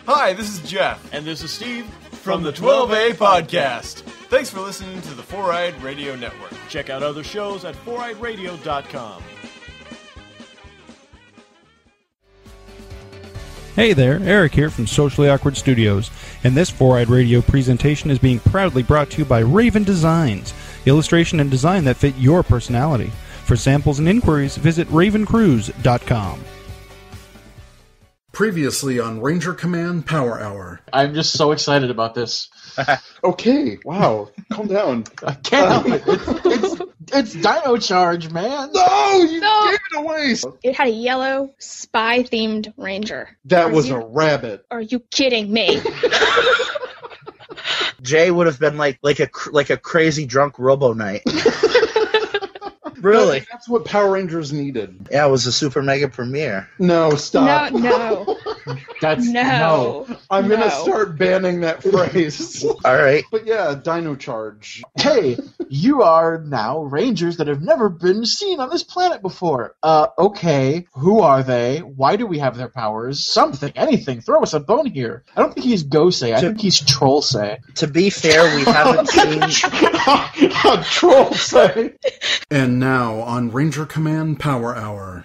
Hi, this is Jeff. And this is Steve From the 12A Podcast. Thanks for listening to the Four-Eyed Radio Network. Check out other shows at foureyedradio.com. Hey there, Eric here from Socially Awkward Studios, and this Four-Eyed Radio presentation is being proudly brought to you by Raven Designs, illustration and design that fit your personality. For samples and inquiries, visit ravencruise.com. Previously on Ranger Command Power Hour. I'm just so excited about this. Okay, wow, calm down. I can't help it. It's Dino Charge, man. No, you gave it away. It had a yellow spy-themed ranger. That was a rabbit. Are you kidding me? Jay would have been like a crazy drunk Robo Knight. Really? That's what Power Rangers needed. Yeah, it was a super mega premiere. No, stop. No. That's no. I'm going to start banning that phrase. All right. But yeah, Dino Charge. Hey, you are now Rangers that have never been seen on this planet before. Okay, who are they? Why do we have their powers? Something, anything. Throw us a bone here. I don't think he's Gosei. I think he's Trollsei. To be fair, we haven't seen... Trollsei. And now on Ranger Command Power Hour.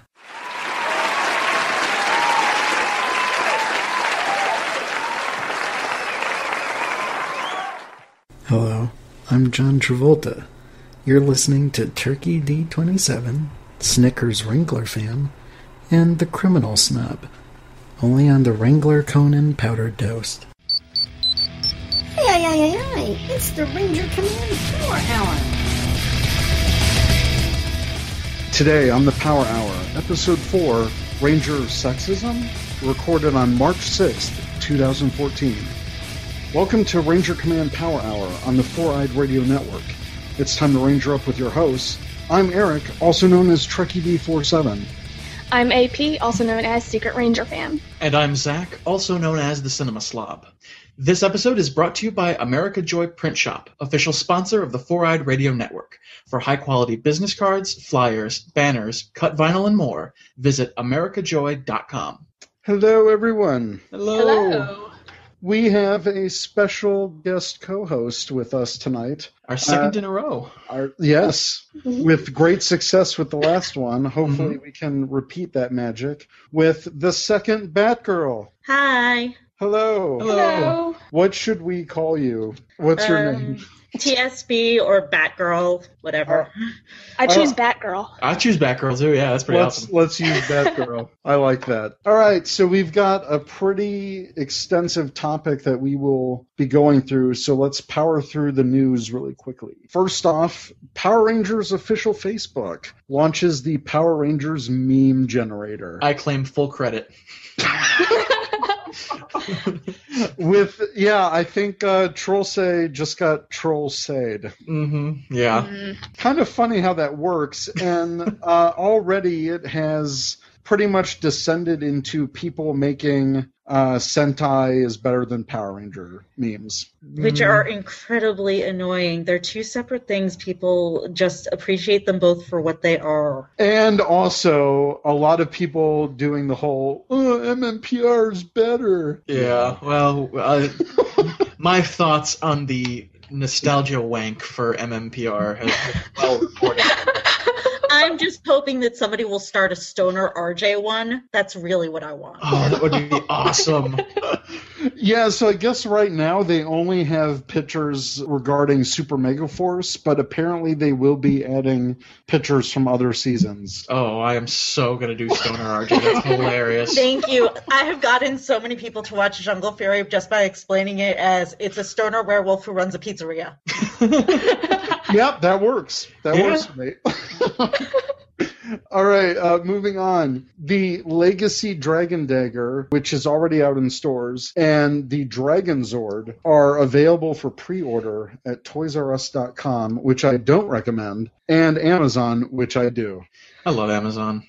Hello, I'm John Travolta. You're listening to Turkey D27, Snickers Wrangler Fan, and The Criminal Snub, only on the Wrangler Conan Powdered Toast. Hey, it's the Ranger Command Power Hour. Today on the Power Hour, Episode 4, Ranger Sexism, recorded on March 6th, 2014. Welcome to Ranger Command Power Hour on the Four-Eyed Radio Network. It's time to ranger up with your hosts. I'm Eric, also known as Trekkie D47. I'm AP, also known as Secret Ranger Fan. And I'm Zach, also known as the Cinema Slob. This episode is brought to you by America Joy Print Shop, official sponsor of the Four-Eyed Radio Network. For high-quality business cards, flyers, banners, cut vinyl, and more, visit americajoy.com. Hello, everyone. Hello. We have a special guest co-host with us tonight. Our second in a row. Yes, with great success with the last one. Hopefully we can repeat that magic with the second Batgirl. Hi. Hello. What should we call you? What's your name? TSB or Batgirl, whatever. I choose Batgirl. I choose Batgirl too, yeah, that's pretty awesome. Let's use Batgirl. I like that. All right, so we've got a pretty extensive topic that we will be going through, so let's power through the news really quickly. First off, Power Rangers official Facebook launches the Power Rangers meme generator. I claim full credit. I think Trollsei just got Trollsei'd. Yeah. Kind of funny how that works, and already it has pretty much descended into people making Sentai is better than Power Ranger memes. Which are incredibly annoying. They're two separate things. People just appreciate them both for what they are. And also, a lot of people doing the whole, MMPR is better. Yeah, well, my thoughts on the nostalgia wank for MMPR has been well reported. I'm just hoping that somebody will start a Stoner RJ one. That's really what I want. Oh, that would be awesome. Yeah, so I guess right now they only have pictures regarding Super Mega Force, but apparently they will be adding pictures from other seasons. Oh, I am so going to do Stoner RJ. That's hilarious. Thank you. I have gotten so many people to watch Jungle Fury just by explaining it as it's a stoner werewolf who runs a pizzeria. Yep, that works. That works for me. All right, moving on. The Legacy Dragon Dagger, which is already out in stores, and the Dragon Zord are available for pre-order at ToysRUs.com, which I don't recommend, and Amazon, which I do. I love Amazon.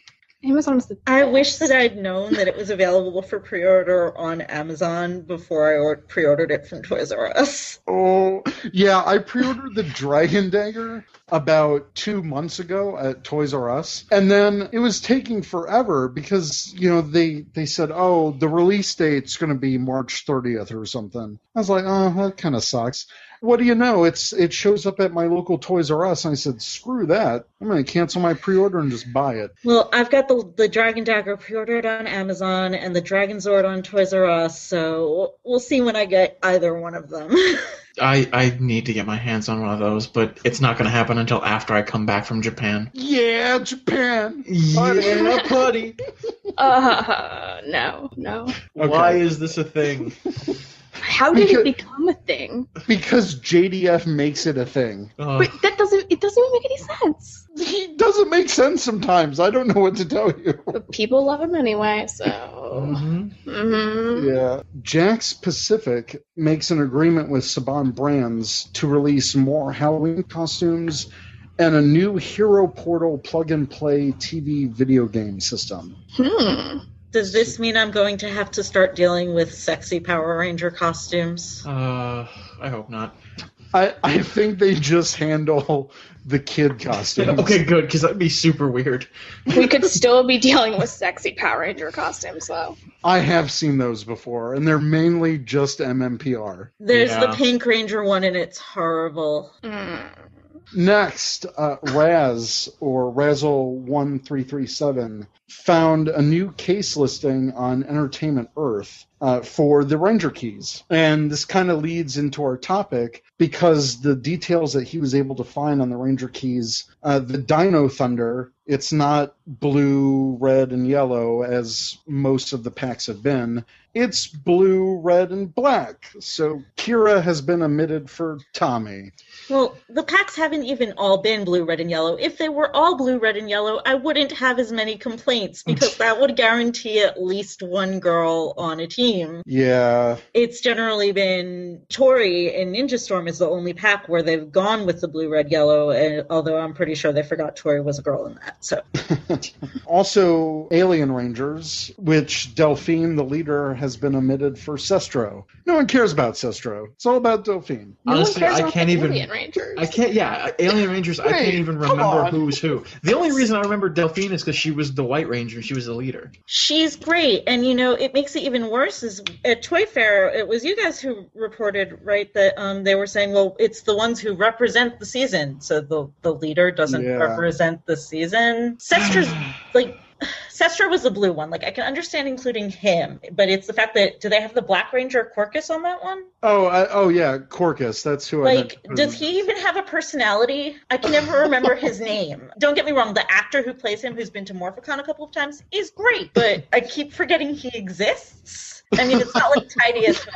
Amazon's the I best. wish that I'd known that it was available for pre-order on Amazon before I pre-ordered it from Toys R Us. Oh, yeah, I pre-ordered the Dragon Dagger about 2 months ago at Toys R Us, and then it was taking forever because, they said, oh, the release date's going to be March 30th or something. I was like, oh, that kind of sucks. What do you know? It shows up at my local Toys R Us, and I said, screw that. I'm going to cancel my pre-order and just buy it. Well, I've got the Dragon Dagger pre-ordered on Amazon and the Dragon Zord on Toys R Us, so we'll see when I get either one of them. I need to get my hands on one of those, but it's not going to happen until after I come back from Japan. Yeah, Japan. Yeah, buddy. No. Okay. Why is this a thing? How did it become a thing? Because JDF makes it a thing. Wait, it doesn't even make any sense. He doesn't make sense sometimes. I don't know what to tell you. But people love him anyway, so... Yeah. Jax Pacific makes an agreement with Saban Brands to release more Halloween costumes and a new Hero Portal plug-and-play TV video game system. Does this mean I'm going to have to start dealing with sexy Power Ranger costumes? I hope not. I think they just handle the kid costumes. Okay, good, because that'd be super weird. We could still be dealing with sexy Power Ranger costumes, though. I have seen those before, and they're mainly just MMPR. There's the Pink Ranger one, and it's horrible. Next, Raz, or Razzle1337, found a new case listing on Entertainment Earth for the Ranger keys. And this kind of leads into our topic because the details that he was able to find on the Ranger keys, the Dino Thunder, it's not blue, red, and yellow as most of the packs have been. It's blue, red, and black. So Kira has been omitted for Tommy. Well, the packs haven't even all been blue, red, and yellow. If they were all blue, red, and yellow, I wouldn't have as many complaints because that would guarantee at least one girl on a team. Yeah. It's generally been Tori and Ninja Storm is the only pack where they've gone with the blue, red, yellow, and, although I'm pretty sure they forgot Tori was a girl in that. So. Also, Alien Rangers, which Delphine, the leader, has been omitted for Sestro. No one cares about Sestro. It's all about Delphine. Honestly, I can't even... Alien Rangers. I can't, yeah, Alien Rangers, I can't even remember who's who. The only reason I remember Delphine is because she was the White Ranger, she was the leader. She's great, and it makes it even worse is at Toy Fair, it was you guys who reported, right, that they were saying, well, it's the ones who represent the season, so the leader doesn't represent the season. Sestra's, Sestra was the blue one. I can understand including him, but it's the fact that, do they have the Black Ranger Corcus on that one? Oh yeah, Corcus. That's who I meant. Does he even have a personality? I can never remember his name. Don't get me wrong, the actor who plays him, who's been to Morphicon a couple of times, is great, but I keep forgetting he exists. I mean, it's not like Tidius,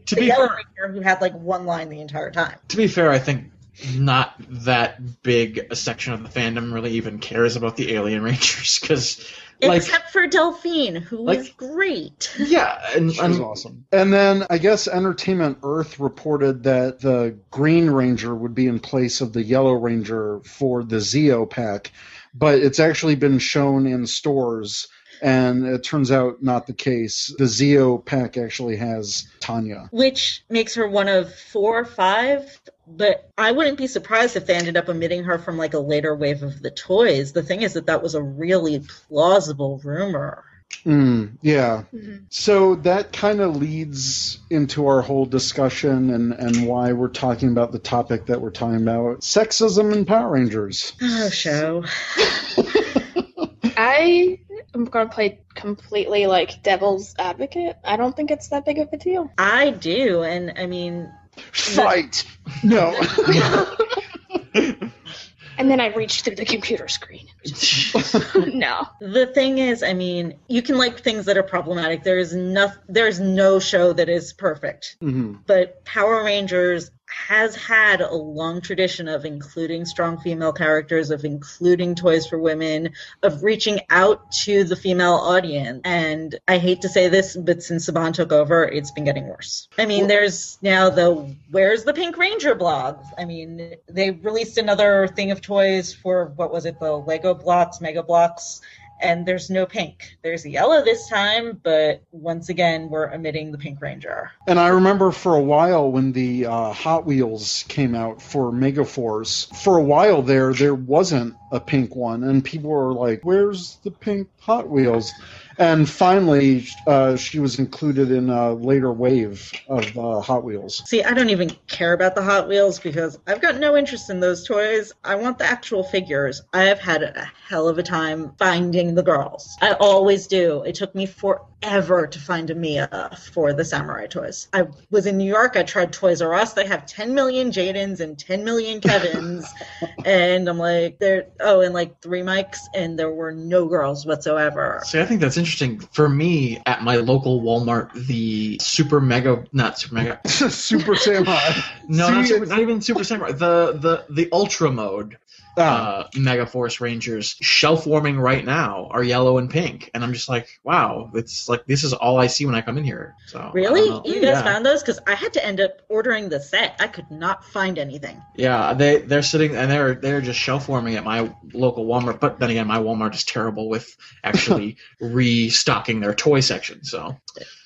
the Yellow Ranger who had one line the entire time. To be fair, I think not that big a section of the fandom really even cares about the Alien Rangers, because... Except for Delphine, who is great. Yeah. She's awesome. And then I guess Entertainment Earth reported that the Green Ranger would be in place of the Yellow Ranger for the Zeo pack, but it's actually been shown in stores, and it turns out not the case. The Zeo pack actually has Tanya. Which makes her one of 4 or 5... But I wouldn't be surprised if they ended up omitting her from a later wave of the toys. The thing is that was a really plausible rumor. Yeah. So that kind of leads into our whole discussion and why we're talking about the topic that we're talking about. Sexism in Power Rangers. Oh, show. I am going to play completely devil's advocate. I don't think it's that big of a deal. I do, and I mean... Fight! No. And then I reached through the computer screen. No. The thing is, I mean, you can like things that are problematic. There's no show that is perfect. But Power Rangers has had a long tradition of including strong female characters, of including toys for women, of reaching out to the female audience. And I hate to say this, but since Saban took over, it's been getting worse. I mean, there's now the Where's the Pink Ranger blog. I mean, they released another thing of toys for, what was it, the Lego blocks, Mega Blocks. And there's no pink. There's a yellow this time, but once again, we're omitting the Pink Ranger. And I remember for a while when the Hot Wheels came out for Megaforce, for a while there wasn't a pink one, and people were like, where's the pink Hot Wheels? And finally, she was included in a later wave of Hot Wheels. See, I don't even care about the Hot Wheels because I've got no interest in those toys. I want the actual figures. I have had a hell of a time finding the girls. I always do. It took me forever to find a Mia for the Samurai toys. I was in New York. I tried Toys R Us. They have 10 million Jadens and 10 million Kevins. And I'm like, and like 3 Mikes, and there were no girls whatsoever. See, I think that's interesting. For me, at my local Walmart, the Super Samurai. No, not even Super Samurai. The Ultra Mode. Megaforce Rangers shelf warming right now are yellow and pink, and I'm just like, wow, it's like this is all I see when I come in here. So really, you guys found those? Because I had to end up ordering the set. I could not find anything. Yeah, they're sitting and they're just shelf warming at my local Walmart. But then again, my Walmart is terrible with actually restocking their toy section. So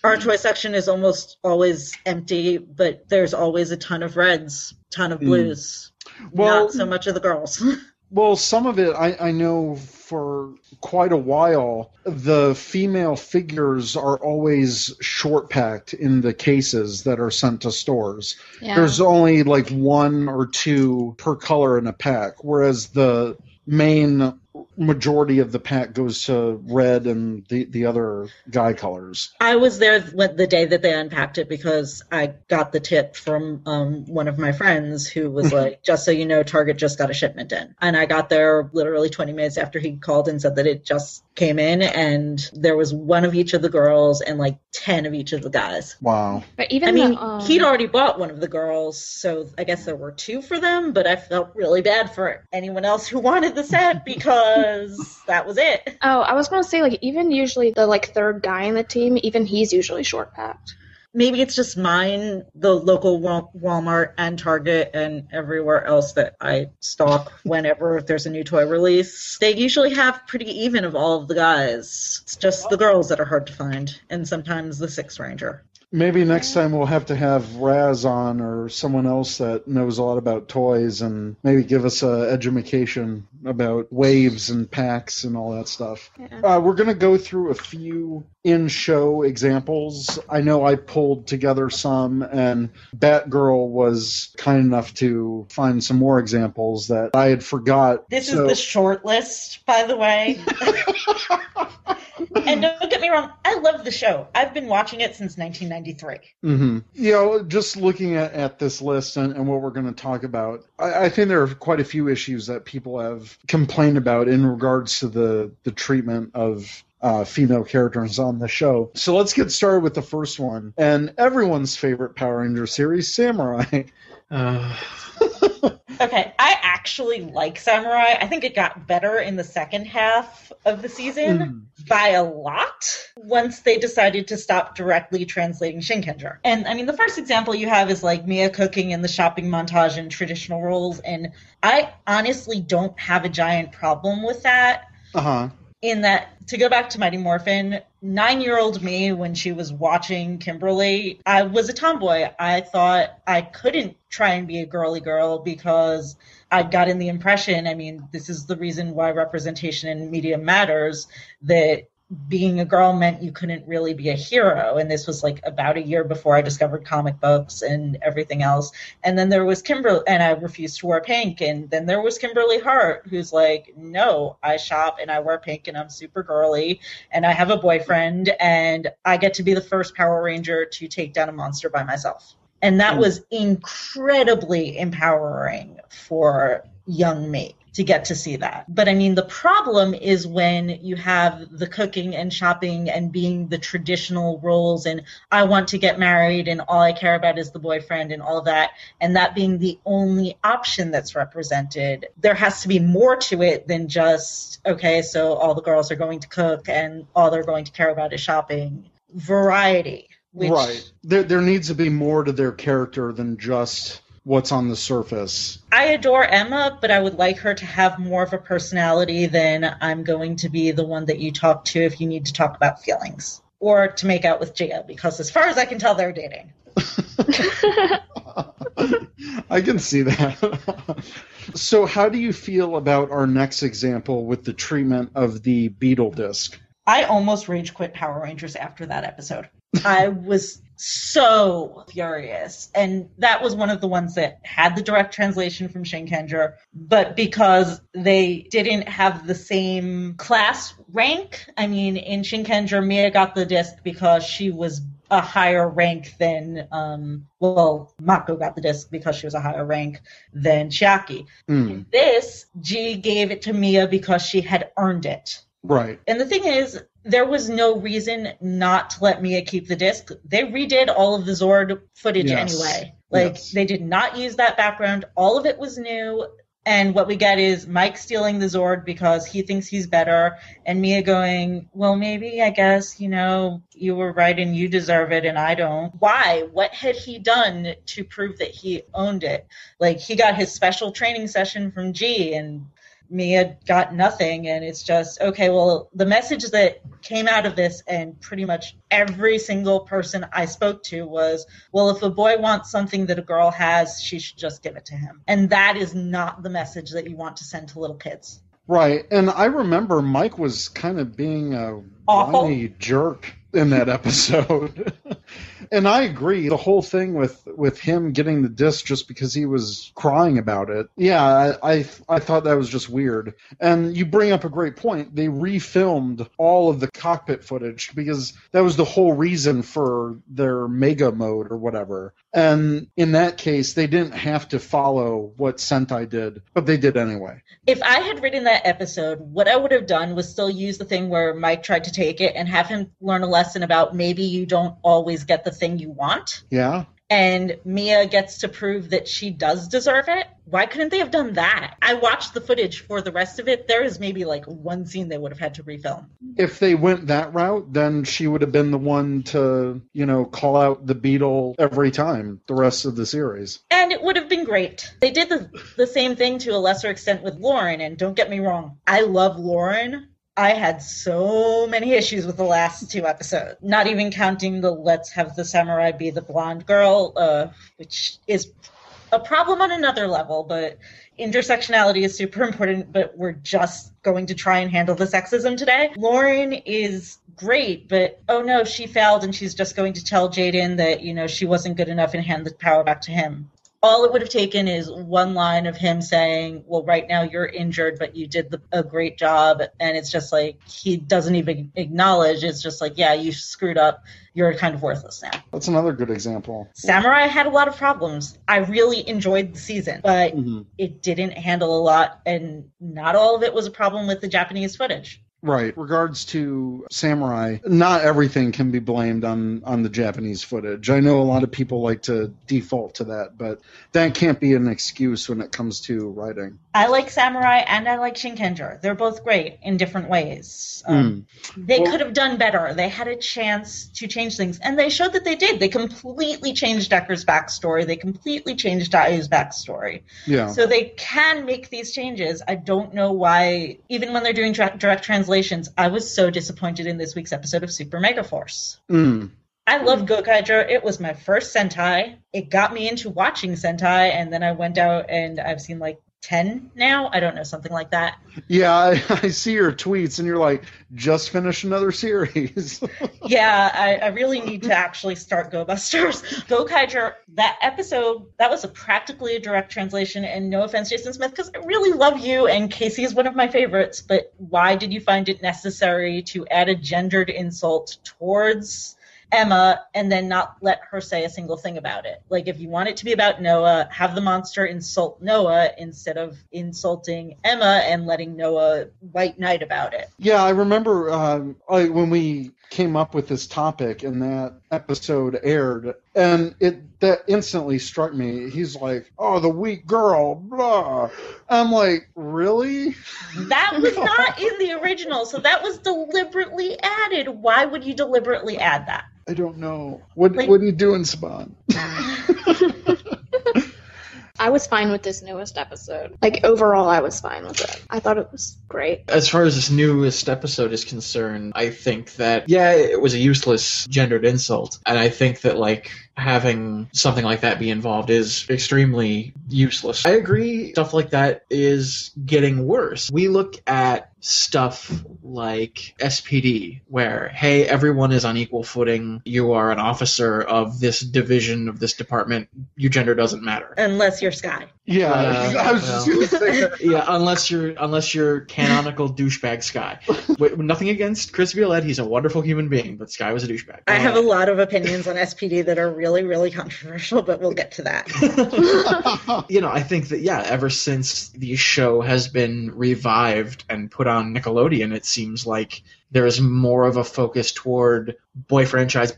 our toy section is almost always empty, but there's always a ton of reds, ton of blues. Well, not so much of the girls. Well, some of it, I know for quite a while, the female figures are always short-packed in the cases that are sent to stores. Yeah. There's only like 1 or 2 per color in a pack, whereas the main majority of the pack goes to red and the other guy colors. I was there the day that they unpacked it because I got the tip from one of my friends who was like, just so you know, Target just got a shipment in. And I got there literally 20 minutes after he called and said that it just came in, and there was 1 of each of the girls and like 10 of each of the guys. Wow. But even he'd already bought one of the girls, so I guess there were 2 for them, but I felt really bad for anyone else who wanted the set because that was it. Oh, I was going to say, like, even usually the, like, 3rd guy in the team, even he's usually short-packed. Maybe it's just mine, the local Walmart and Target and everywhere else that I stalk whenever there's a new toy release. They usually have pretty even of all of the guys. It's just the girls that are hard to find, and sometimes the Sixth Ranger. Maybe next time we'll have to have Raz on or someone else that knows a lot about toys and maybe give us a education about waves and packs and all that stuff. Yeah. We're going to go through a few in-show examples. I know I pulled together some, and Batgirl was kind enough to find some more examples that I had forgot. This is the short list, by the way. And don't get me wrong, I love the show. I've been watching it since 1993. Mm-hmm. You know, just looking at this list and what we're going to talk about, I think there are quite a few issues that people have complained about in regards to the treatment of female characters on the show. So let's get started with the first one. And everyone's favorite Power Ranger series, Samurai. Okay, I actually like Samurai. I think it got better in the second half of the season by a lot once they decided to stop directly translating Shinkenger. And I mean, the first example you have is like Mia cooking in the shopping montage in traditional roles, and I honestly don't have a giant problem with that. In that, to go back to Mighty Morphin, 9-year-old me, when she was watching Kimberly, I was a tomboy. I thought I couldn't try and be a girly girl because I'd gotten the impression, I mean, this is the reason why representation in media matters, that being a girl meant you couldn't really be a hero. And this was like about a year before I discovered comic books and everything else. And then there was Kimberly, and I refused to wear pink. And then there was Kimberly Hart, who's like, no, I shop and I wear pink and I'm super girly and I have a boyfriend and I get to be the first Power Ranger to take down a monster by myself. And that was incredibly empowering for young me to get to see that. But I mean, the problem is when you have the cooking and shopping and being the traditional roles and I want to get married and all I care about is the boyfriend and all of that, and that being the only option that's represented. There has to be more to it than just, okay, so all the girls are going to cook and all they're going to care about is shopping. Variety. Right. There needs to be more to their character than just what's on the surface. I adore Emma, but I would like her to have more of a personality than I'm going to be the one that you talk to if you need to talk about feelings. Or to make out with Gia, because as far as I can tell, they're dating. I can see that. So how do you feel about our next example with the treatment of the Beetle disc? I almost rage quit Power Rangers after that episode. I was so furious. And that was one of the ones that had the direct translation from Shinkenger, but because they didn't have the same class rank. I mean, in Shinkenger, Mia got the disc because she was a higher rank than, Mako got the disc because she was a higher rank than Chiaki. In this, G gave it to Mia because she had earned it. Right. And the thing is, there was no reason not to let Mia keep the disc. They redid all of the Zord footage anyway. They did not use that background. All of it was new. And what we get is Mike stealing the Zord because he thinks he's better, and Mia going, well, maybe, I guess, you were right and you deserve it and I don't. Why? What had he done to prove that he owned it? He got his special training session from G, and Mia got nothing, and it's just, okay, well, the message that came out of this, and pretty much every single person I spoke to was, well, if a boy wants something that a girl has, she should just give it to him. And that is not the message that you want to send to little kids. Right, and I remember Mike was kind of being a whiny jerk in that episode. And I agree, the whole thing with him getting the disc just because he was crying about it. Yeah, I thought that was just weird. And you bring up a great point. They refilmed all of the cockpit footage because that was the whole reason for their mega mode or whatever. And in that case, they didn't have to follow what Sentai did, but they did anyway. If I had written that episode, what I would have done was still use the thing where Mike tried to take it and have him learn a lesson about maybe you don't always get the thing you want. Yeah. And Mia gets to prove that she does deserve it. Why couldn't they have done that? I watched the footage for the rest of it. There is maybe one scene they would have had to refilm. If they went that route, then she would have been the one to, call out the Beetle every time the rest of the series. And it would have been great. They did the same thing to a lesser extent with Lauren, and don't get me wrong, I love Lauren. I had so many issues with the last two episodes, not even counting the let's have the samurai be the blonde girl, which is a problem on another level, but intersectionality is super important, but we're just going to try and handle the sexism today. Lauren is great, but oh no, she failed and she's just going to tell Jaden that, she wasn't good enough and hand the power back to him. All it would have taken is one line of him saying, well, right now you're injured, but you did a great job. And it's just he doesn't even acknowledge. It's just yeah, you screwed up. You're kind of worthless now. That's another good example. Samurai had a lot of problems. I really enjoyed the season, but it didn't handle a lot. And not all of it was a problem with the Japanese footage. Right. Regards to Samurai, not everything can be blamed on the Japanese footage. I know a lot of people like to default to that, but that can't be an excuse when it comes to writing. I like Samurai and I like Shinkenger. They're both great in different ways. They could have done better. They had a chance to change things, and they showed that they did. They completely changed Decker's backstory. They completely changed Daiu's backstory. Yeah. So they can make these changes. I don't know why, even when they're doing direct translations, I was so disappointed in this week's episode of Super Mega Force. I love Gokaiger. It was my first Sentai. It got me into watching Sentai, and then I went out and I've seen 10 now? I don't know, something like that. Yeah, I see your tweets and you're like, just finish another series. Yeah, I really need to actually start Go Busters. Gokaiger, that episode, that was practically a direct translation, and no offense, Jason Smith, because I really love you and Casey is one of my favorites, but why did you find it necessary to add a gendered insult towards Emma and then not let her say a single thing about it? If you want it to be about Noah, have the monster insult Noah instead of insulting Emma and letting Noah white knight about it. Yeah, I remember when we came up with this topic and that episode aired, and that instantly struck me. He's like, oh, the weak girl, blah. I'm like, really? That was not in the original, so that was deliberately added. Why would you deliberately add that? I don't know. What are you doing, Spawn? I was fine with this newest episode. Like, overall, I was fine with it. I thought it was great. As far as this newest episode is concerned, I think that, yeah, it was a useless gendered insult. And I think that, like, having something like that be involved is extremely useless. I agree, stuff like that is getting worse. We look at stuff like SPD, where, hey, everyone is on equal footing. You are an officer of this division of this department. Your gender doesn't matter. Unless you're Sky. Yeah, I was just going to say that. Yeah, unless you're canonical douchebag Sky. Wait, nothing against Chris Violette. He's a wonderful human being, but Sky was a douchebag. I have a lot of opinions on SPD that are really, really controversial, but we'll get to that. You know, I think that, yeah, ever since the show has been revived and put on Nickelodeon, it seems like there is more of a focus toward boy franchise,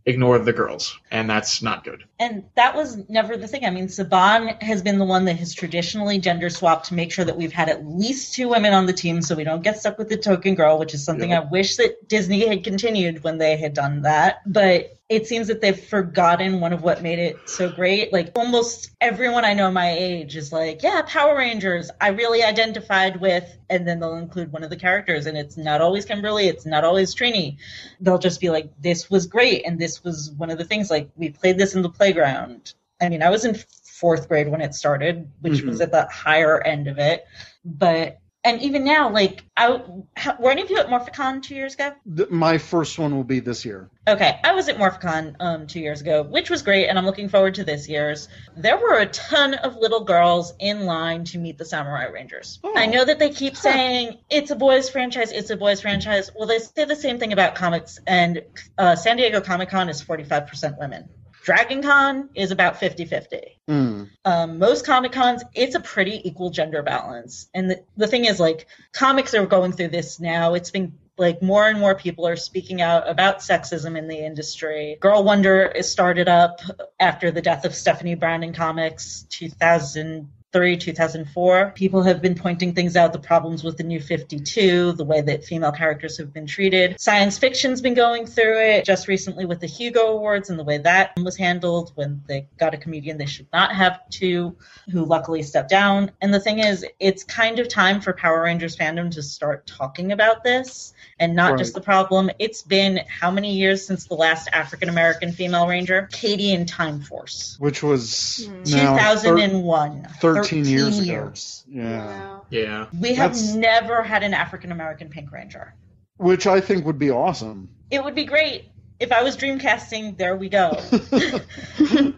ignore the girls. And that's not good. And that was never the thing. I mean, Saban has been the one that has traditionally gender swapped to make sure that we've had at least 2 women on the team so we don't get stuck with the token girl, which is something I wish that Disney had continued when they had done that. But it seems that they've forgotten one of what made it so great. Like, almost everyone I know my age is like, yeah, Power Rangers, I really identified with, and then they'll include one of the characters, and it's not always Kimberly, it's not always Trini. They'll just be like, this was great, and this was one of the things, like, we played this in the playground. I mean, I was in 4th grade when it started, which was at the higher end of it, but... And even now, like, were any of you at Morphicon 2 years ago? My first one will be this year. Okay, I was at Morphicon 2 years ago, which was great, and I'm looking forward to this year's. There were a ton of little girls in line to meet the Samurai Rangers. Oh. I know that they keep saying, it's a boys' franchise, it's a boys' franchise. Well, they say the same thing about comics, and San Diego Comic-Con is 45% women. Dragon Con is about 50-50. Most Comic Cons, it's a pretty equal gender balance. And the thing is, like, comics are going through this now. It's been, like, more and more people are speaking out about sexism in the industry. Girl Wonder is started up after the death of Stephanie Brown in comics, 2004. People have been pointing things out, the problems with the New 52, the way that female characters have been treated. Science fiction's been going through it just recently with the Hugo Awards and the way that was handled when they got a comedian they should not have to, who luckily stepped down. And the thing is, it's kind of time for Power Rangers fandom to start talking about this and not just the problem. It's been how many years since the last African-American female ranger? Katie in Time Force. Which was 2001. 13 years ago. Yeah. We have never had an African-American Pink Ranger. Which I think would be awesome. It would be great. If I was dreamcasting, there we go.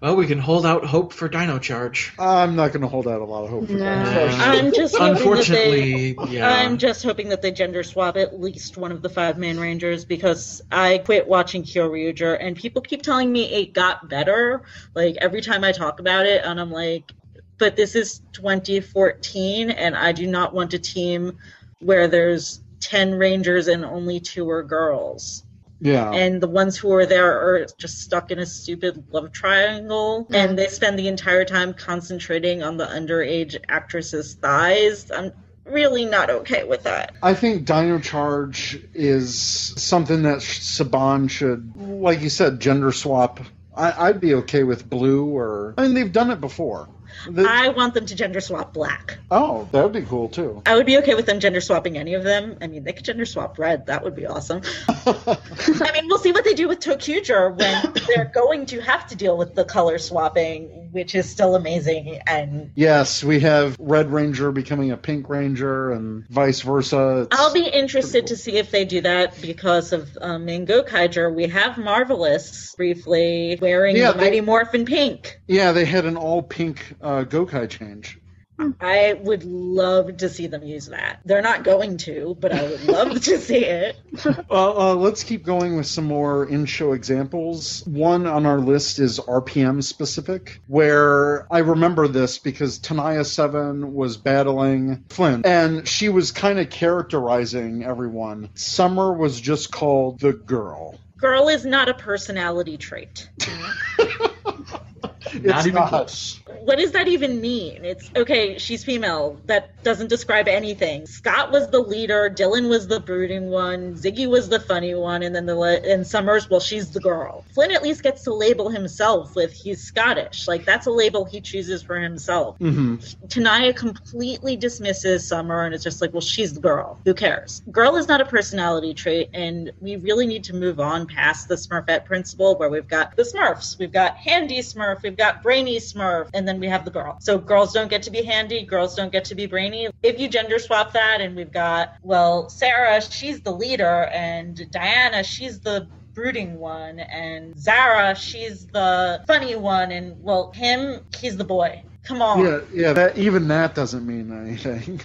Well, we can hold out hope for Dino Charge. I'm not going to hold out a lot of hope for Dino Charge. I'm just Unfortunately, I'm just hoping that they gender swap at least one of the 5 main Rangers, because I quit watching Kyoryuger, and people keep telling me it got better, like, every time I talk about it, and I'm like, but this is 2014, and I do not want a team where there's 10 Rangers and only 2 are girls. Yeah. And the ones who are there are just stuck in a stupid love triangle, and they spend the entire time concentrating on the underage actress's thighs. I'm really not okay with that. I think Dino Charge is something that Saban should, like you said, gender swap. I'd be okay with Blue, or... I mean, they've done it before. I want them to gender swap Black. Oh, that would be cool, too. I would be okay with them gender swapping any of them. I mean, they could gender swap Red. That would be awesome. I mean, we'll see what they do with Tokuger when they're going to have to deal with the color swapping, which is still amazing. And yes, we have Red Ranger becoming a Pink Ranger and vice versa. I'll be interested to see if they do that, because of in Gokaiger, we have Marvelous briefly wearing the Mighty Morphin Pink. Yeah, they had an all-pink Gokai change. I would love to see them use that. They're not going to, but I would love to see it. Well, let's keep going with some more in-show examples. One on our list is RPM specific, where I remember this because Tanaya 7 was battling Flynn, and she was kind of characterizing everyone. Summer was just called the girl. Girl is not a personality trait. Not even close. what does that even mean? It's okay, she's female. That doesn't describe anything. Scott was the leader, Dylan was the brooding one, Ziggy was the funny one, and then and Summers, well, she's the girl. Flynn at least gets to label himself with he's Scottish. Like, that's a label he chooses for himself. Tanaya completely dismisses Summer, and it's just like, well, she's the girl. Who cares? Girl is not a personality trait, and we really need to move on past the Smurfette principle, where we've got the Smurfs, we've got Handy Smurf, we've got Brainy Smurf, and then we have the girl. So girls don't get to be handy, girls don't get to be brainy. If you gender swap that, and we've got, well, Sarah, she's the leader, and Diana, she's the brooding one, and Zara, she's the funny one, and, well, he's the boy. Come on. Yeah. Even that doesn't mean anything.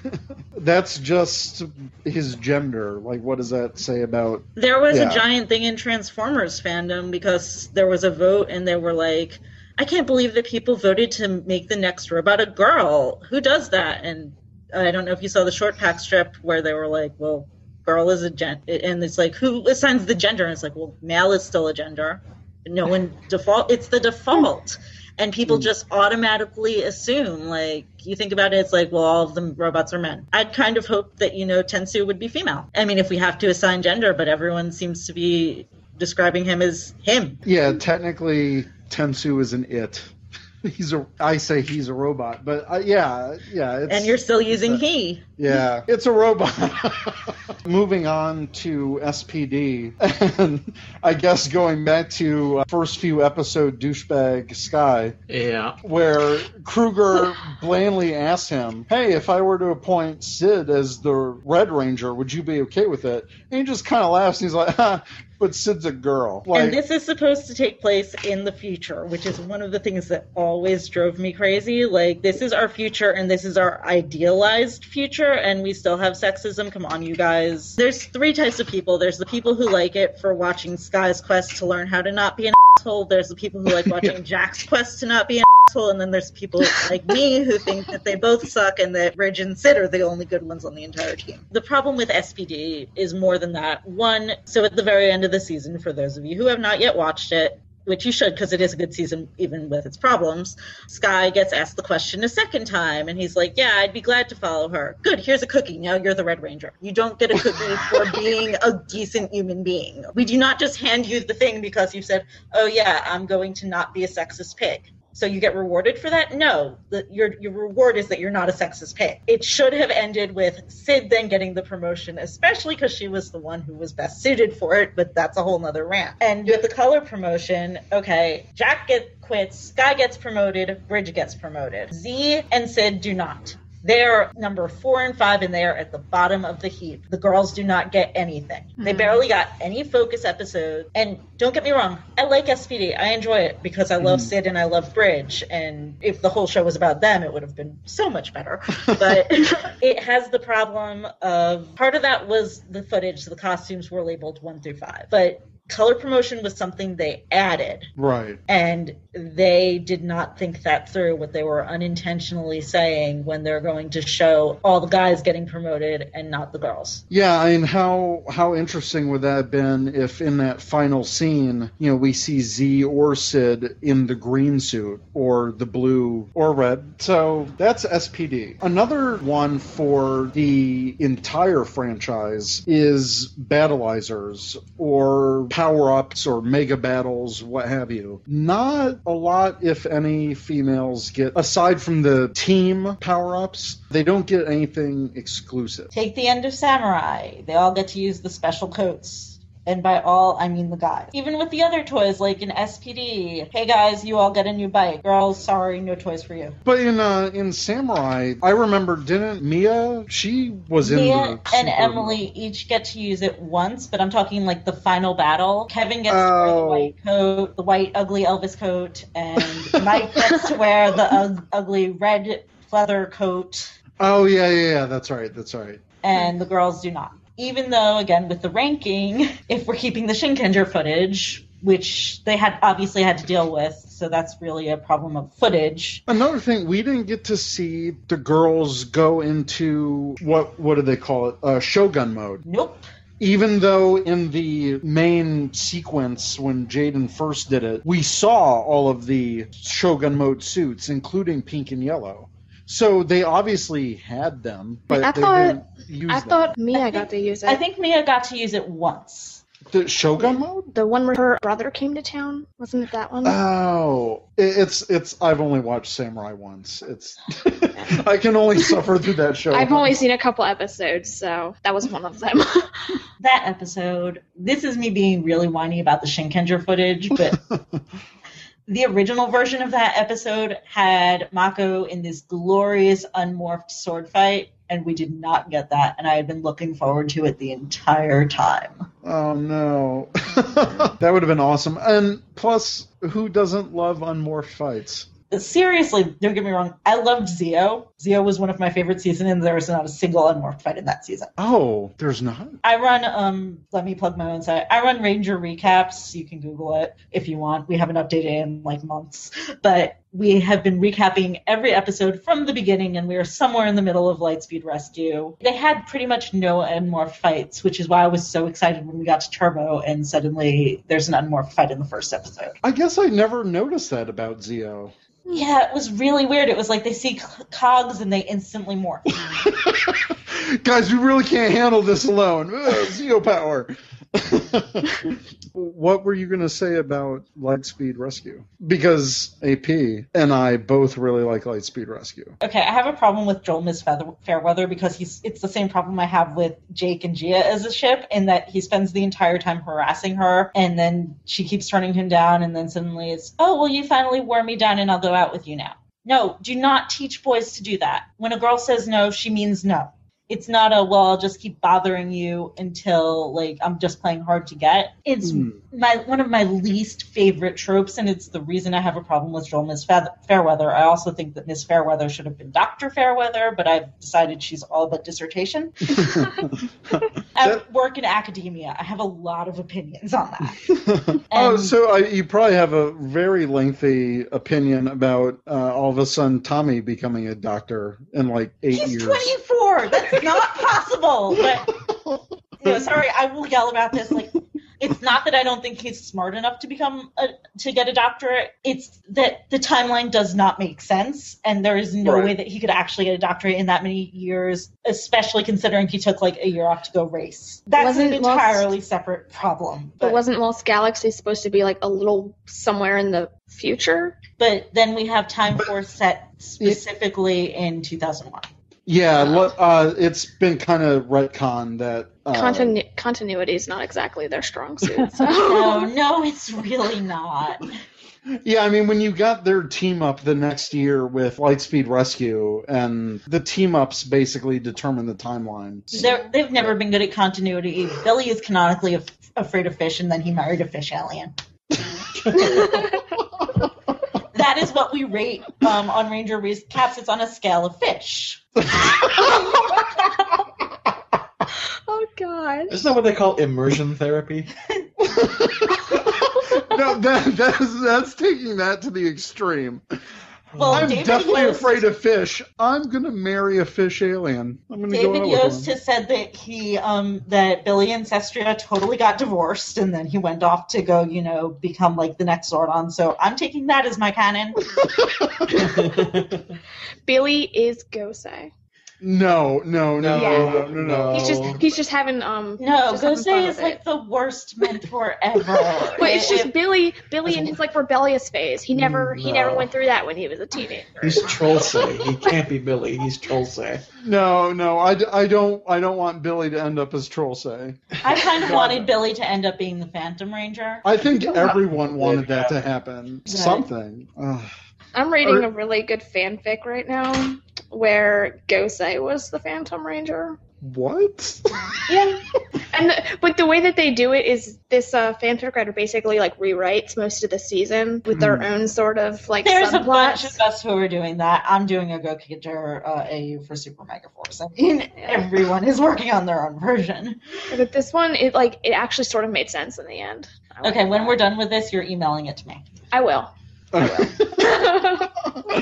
That's just his gender. Like, what does that say about? There was a giant thing in Transformers fandom because there was a vote, and they were like, I can't believe that people voted to make the next robot a girl. Who does that? And I don't know if you saw the Short Pack strip where they were like, well, girl is a gender, and it's like, who assigns the gender? And it's like, well, male is still a gender. No one default. It's the default. And people just automatically assume, like, you think about it, it's like, well, all of the robots are men. I'd kind of hope that, Tensu would be female. I mean, if we have to assign gender, but everyone seems to be describing him as him. Yeah, technically, Tensu is an it. I say he's a robot, but yeah. And you're still using he. Yeah, it's a robot. Moving on to SPD, and I guess going back to first few episode douchebag Sky. Yeah. Where Kruger blandly asked him, hey, if I were to appoint Sid as the Red Ranger, would you be okay with it? And he just kind of laughs, and he's like, but Sid's a girl. Like, and this is supposed to take place in the future, which is one of the things that always drove me crazy. Like, this is our future, and this is our idealized future, and we still have sexism. Come on, you guys. There's three types of people. There's the people who like it for watching Sky's quest to learn how to not be an asshole. There's the people who like watching Jack's quest to not be an asshole, and then there's people like me who think that they both suck and that Ridge and Sid are the only good ones on the entire team. The problem with SPD is more than that. One, so at the very end of the season, for those of you who have not yet watched it, which you should because it is a good season even with its problems, Sky gets asked the question a second time, and he's like, yeah, I'd be glad to follow her. Good, here's a cookie. Now you're the Red Ranger. You don't get a cookie for being a decent human being. We do not just hand you the thing because you said, oh yeah, I'm going to not be a sexist pig. So you get rewarded for that? No. Your reward is that you're not a sexist pig. It should have ended with Sid then getting the promotion, especially because she was the one who was best suited for it, but that's a whole nother rant. And with the color promotion, okay, Jack quits, Sky gets promoted, Bridge gets promoted. Z and Sid do not. They're number 4 and 5, and they are at the bottom of the heap. The girls do not get anything. They barely got any focus episodes. And don't get me wrong, I like SPD. I enjoy it because I love Sid and I love Bridge. And if the whole show was about them, it would have been so much better. But it has the problem of, part of that was the footage. The costumes were labeled 1 through 5. But color promotion was something they added. Right. And they did not think that through, what they were unintentionally saying when they're going to show all the guys getting promoted and not the girls. Yeah, I mean, how interesting would that have been if in that final scene, we see Z or Sid in the green suit or the blue or red. So that's SPD. Another one for the entire franchise is Battleizers or power-ups or mega battles, what have you. Not a lot, if any, females get, aside from the team power-ups, they don't get anything exclusive. Take the end of Samurai. They all get to use the special coats. And by all, I mean the guys. Even with the other toys, like in SPD, hey guys, you all get a new bike. Girls, sorry, no toys for you. But in Samurai, I remember, didn't Mia, she was Mia in the and Emily each get to use it once, but I'm talking like the final battle. Kevin gets to wear the white coat, the white ugly Elvis coat, and Mike gets to wear the ugly red leather coat. Oh, yeah, that's right. And the girls do not. Even though, again, with the ranking, if we're keeping the Shinkenger footage, which they obviously had to deal with, so that's really a problem of footage. Another thing, we didn't get to see the girls go into, what do they call it, Shogun mode. Nope. Even though in the main sequence when Jaden first did it, we saw all of the Shogun mode suits, including pink and yellow. So they obviously had them, but they didn't use them. I thought Mia got to use it. I think Mia got to use it once. The Shogun mode? The one where her brother came to town? Wasn't it that one? Oh, it's. I've only watched Samurai once. It's. I can only suffer through that show. I've only seen a couple episodes, so that was one of them. That episode, this is me being really whiny about the Shinkenger footage, but the original version of that episode had Mako in this glorious unmorphed sword fight, and we did not get that, and I had been looking forward to it the entire time. Oh, no. That would have been awesome. And plus, who doesn't love unmorphed fights? Seriously, don't get me wrong, I loved Zio. Zio was one of my favorite seasons, and there was not a single unmorphed fight in that season. Oh, there's not? I run, let me plug my own site. I run Ranger Recaps. You can Google it if you want. We haven't updated in like months. But we have been recapping every episode from the beginning, and we are somewhere in the middle of Lightspeed Rescue. They had pretty much no unmorphed fights, which is why I was so excited when we got to Turbo, and suddenly there's an unmorphed fight in the first episode. I guess I never noticed that about Zio. Yeah, it was really weird. It was like they see cogs and they instantly morph. Guys, we really can't handle this alone. Zio power. What were you going to say about Lightspeed Rescue? Because AP and I both really like Lightspeed Rescue. Okay, I have a problem with Joel Miss Fairweather because it's the same problem I have with Jake and Gia as a ship, in that he spends the entire time harassing her, and then she keeps turning him down, and then suddenly it's, oh, well, you finally wore me down and I'll go out with you now. No, do not teach boys to do that. When a girl says no, she means no. It's not a, well, I'll just keep bothering you until, like, I'm just playing hard to get. It's one of my least favorite tropes, and it's the reason I have a problem with Joel Miss Fairweather. I also think that Miss Fairweather should have been Dr. Fairweather, but I've decided she's all but dissertation. I work in academia. I have a lot of opinions on that. So you probably have a very lengthy opinion about all of a sudden Tommy becoming a doctor in, like, 8 years. He's 24! That's not possible. But sorry, I will yell about this. Like, it's not that I don't think he's smart enough to get a doctorate. It's that the timeline does not make sense, and there is no way that he could actually get a doctorate in that many years, especially considering he took like a year off to go race. That's an entirely separate problem. But wasn't Lost Galaxy supposed to be like a little somewhere in the future? But then we have Time Force set specifically in 2001. Yeah, it's been kind of retconned that... Continuity is not exactly their strong suit. So. No, it's really not. Yeah, I mean, when you got their team-up the next year with Lightspeed Rescue, and the team-ups basically determine the timeline. They've never been good at continuity. Billy is canonically afraid of fish, and then he married a fish alien. That is what we rate on Ranger Recaps. It's on a scale of fish. Oh, God. Isn't that what they call immersion therapy? No, that's taking that to the extreme. Well, I'm David definitely Yost, afraid of fish. I'm going to marry a fish alien. I'm going to go out David with Yost him. has said that that Billy and Sestria totally got divorced, and then he went off to go, become like the next Zordon. So I'm taking that as my canon. Billy is Gosei. No. He's just having Gosei is like the worst mentor ever. But it's just Billy in his like rebellious phase. He never went through that when he was a teenager. He's Trollsay. He can't be Billy. He's Trollsay. No, I don't want Billy to end up as Trollsay. I kind of wanted Billy to end up being the Phantom Ranger. I think everyone wanted that to happen. Right. Something. I'm reading a really good fanfic right now where Gosei was the Phantom Ranger. What? Yeah. But the way that they do it is this fanfic writer basically like rewrites most of the season with their own sort of like There's subplots. a bunch of us who are doing that. I'm doing a Go-Kidder AU for Super Mega Force. I mean, everyone is working on their own version. But this one, it actually sort of made sense in the end. Okay, when we're done with this, you're emailing it to me. I will.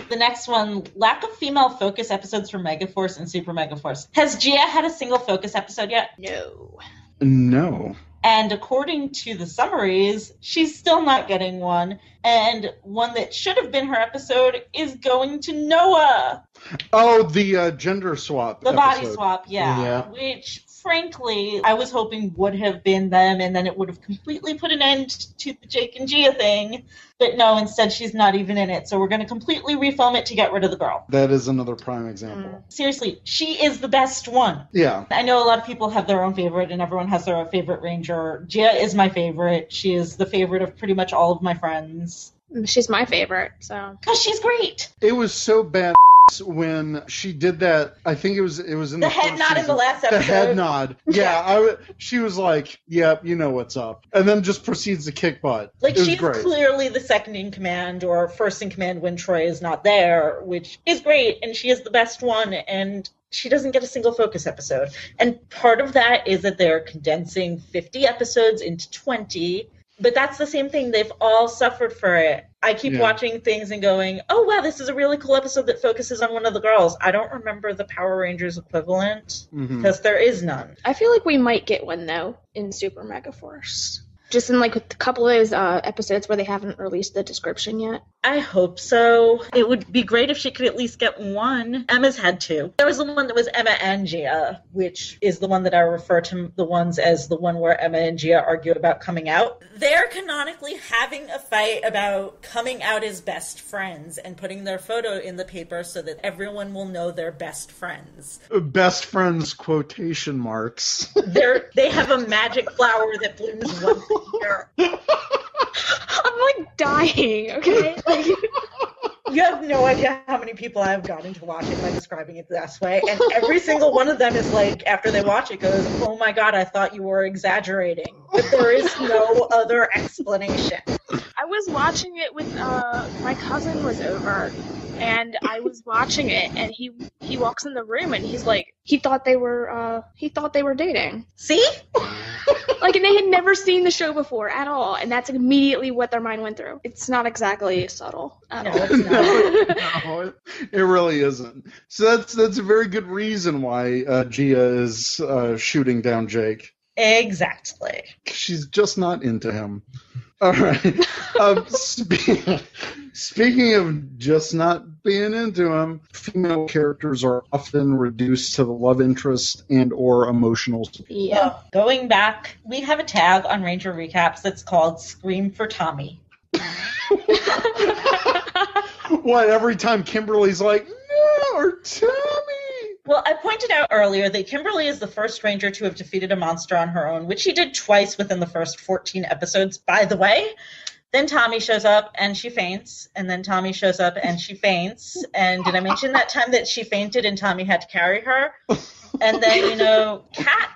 The next one, lack of female focus episodes for Megaforce and Super Megaforce. Has Gia had a single focus episode yet? No. No. And according to the summaries, she's still not getting one. And one that should have been her episode is going to Noah. Oh, the gender swap. The episode. body swap, yeah. Which, frankly, I was hoping would have been them, and then it would have completely put an end to the Jake and Gia thing. But no, instead she's not even in it. So we're going to completely refilm it to get rid of the girl. That is another prime example. Seriously, she is the best one. Yeah. I know a lot of people have their own favorite, and everyone has their own favorite Ranger. Gia is my favorite. She is the favorite of pretty much all of my friends. She's my favorite, so. Because she's great. It was so bad when she did that. I think it was in the head first nod season. in the last episode. The head nod. Yeah, she was like, "Yep, you know what's up," and then just proceeds to kick butt. Like, she's great. clearly the second in command or first in command when Troy is not there, which is great, and she is the best one, and she doesn't get a single focus episode. And part of that is that they're condensing 50 episodes into 20. But that's the same thing. They've all suffered for it. I keep watching things and going, oh, wow, this is a really cool episode that focuses on one of the girls. I don't remember the Power Rangers equivalent because there is none. I feel like we might get one, though, in Super Mega Force. Just in, like, a couple of those episodes where they haven't released the description yet. I hope so. It would be great if she could at least get one. Emma's had two. There was the one that was Emma and Gia, which is the one that I refer to the ones as the one where Emma and Gia argue about coming out. They're canonically having a fight about coming out as best friends and putting their photo in the paper so that everyone will know they're best friends. Best friends quotation marks. They have a magic flower that blooms once a year. I'm like dying, okay? You have no idea how many people I have gotten to watch it by describing it this way. And every single one of them is like, after they watch it, goes, oh my God, I thought you were exaggerating. But there is no other explanation. I was watching it with, my cousin was over, and I was watching it, and he walks in the room, and he's like, he thought they were dating. See? Like, and they had never seen the show before at all, and that's immediately what their mind went through. It's not exactly subtle at all. It's not. No, it really isn't. So that's a very good reason why Gia is shooting down Jake. Exactly. She's just not into him. All right. Speaking of just not being into him, female characters are often reduced to the love interest and or emotional support. Yeah. Going back, we have a tag on Ranger Recaps that's called Scream for Tommy. What, every time Kimberly's like, no, or Tommy? Well, I pointed out earlier that Kimberly is the first Ranger to have defeated a monster on her own, which she did twice within the first 14 episodes, by the way. Then Tommy shows up and she faints, and then Tommy shows up and she faints. And did I mention that time that she fainted and Tommy had to carry her? And then, Kat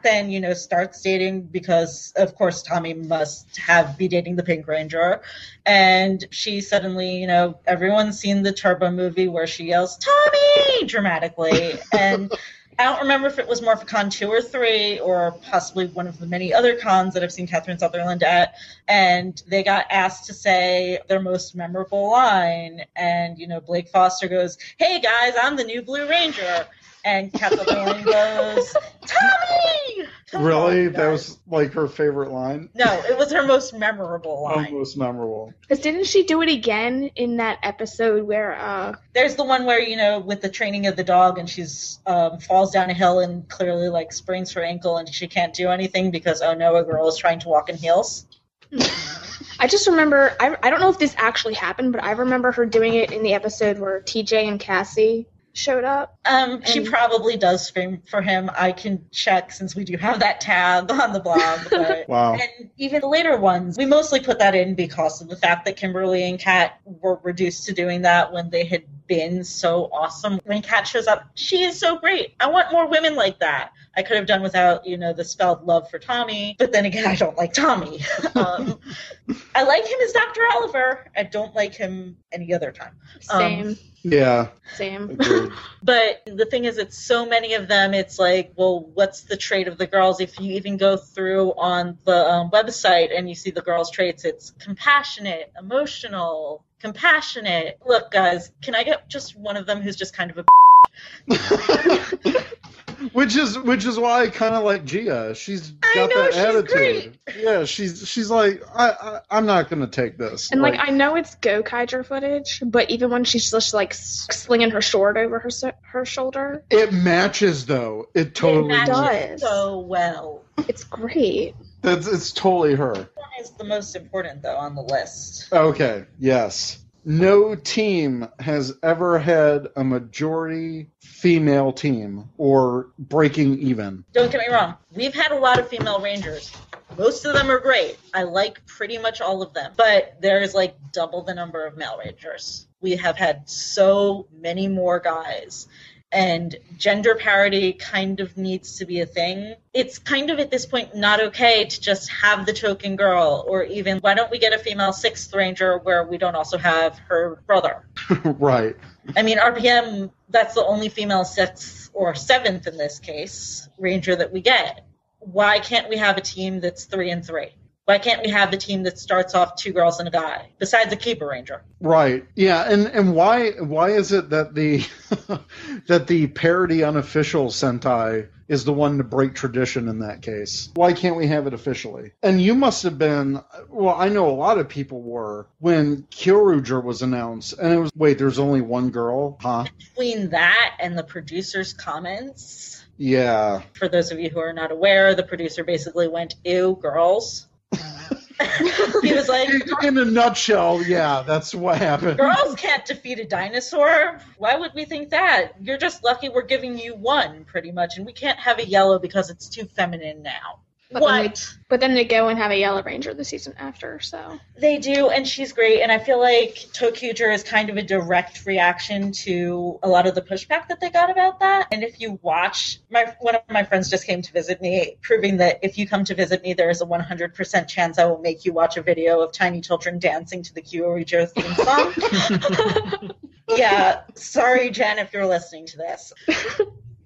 then, starts dating because, of course, Tommy must be dating the Pink Ranger. And she suddenly, everyone's seen the Turbo movie where she yells, Tommy! dramatically. And I don't remember if it was MorphiCon 2 or 3 or possibly one of the many other cons that I've seen Catherine Sutherland at. And they got asked to say their most memorable line. And, Blake Foster goes, hey, guys, I'm the new Blue Ranger. And Kat Sutherland goes, Tommy! Really? That was like her favorite line? No, it was her most memorable line. Oh, most memorable. Because didn't she do it again in that episode where, There's the one where, with the training of the dog and she's falls down a hill and clearly, sprains her ankle and she can't do anything because, oh no, a girl is trying to walk in heels. I just remember, I don't know if this actually happened, but I remember her doing it in the episode where TJ and Cassie showed up. She probably does scream for him. I can check since we do have that tag on the blog. But, wow. And even the later ones, we mostly put that in because of the fact that Kimberly and Kat were reduced to doing that when they had been so awesome. When Kat shows up, she is so great. I want more women like that. I could have done without, the spelled love for Tommy, but then again, I don't like Tommy. I like him as Dr. Oliver. I don't like him any other time. Same. Yeah. Same. But the thing is, it's so many of them, it's like, well, what's the trait of the girls? If you even go through on the website and you see the girls' traits, it's compassionate, emotional, compassionate. Look, guys, can I get just one of them who's just kind of a Which is why I kind of like Gia. She's got that attitude. Great. Yeah, she's like, I'm not gonna take this. And like I know it's Gokaiger footage, but even when she's just like slinging her sword over her shoulder, it matches though. It totally does so well. It's great. It's totally her. One is the most important though on the list. Okay. Yes. No team has ever had a majority female team or breaking even. Don't get me wrong. We've had a lot of female Rangers. Most of them are great. I like pretty much all of them. But there's like double the number of male Rangers. We have had so many more guys. And gender parity kind of needs to be a thing. It's kind of at this point not okay to just have the token girl, or even why don't we get a female 6th Ranger where we don't also have her brother? Right. I mean, RPM, that's the only female 6th or 7th in this case Ranger that we get. Why can't we have a team that's 3 and 3? Why can't we have the team that starts off 2 girls and a guy, besides the Keeper Ranger? Right. Yeah, and why is it that the that the parody unofficial Sentai is the one to break tradition in that case? Why can't we have it officially? And you must have been, well, I know a lot of people were, when Kyoruger was announced, and it was, wait, there's only one girl? Huh? Between that and the producer's comments... Yeah. For those of you who are not aware, the producer basically went, ew, girls. He was like, in a nutshell, yeah, that's what happened. Girls can't defeat a dinosaur. Why would we think that? You're just lucky we're giving you one, pretty much, and we can't have a yellow because it's too feminine now. But then they go and have a Yellow Ranger the season after, so. They do, and she's great, and I feel like Tokuger is kind of a direct reaction to a lot of the pushback that they got about that. And if you watch, one of my friends just came to visit me, proving that if you come to visit me, there is a 100% chance I will make you watch a video of tiny children dancing to the Kyoryuger theme song. Yeah, sorry, Jen, if you're listening to this.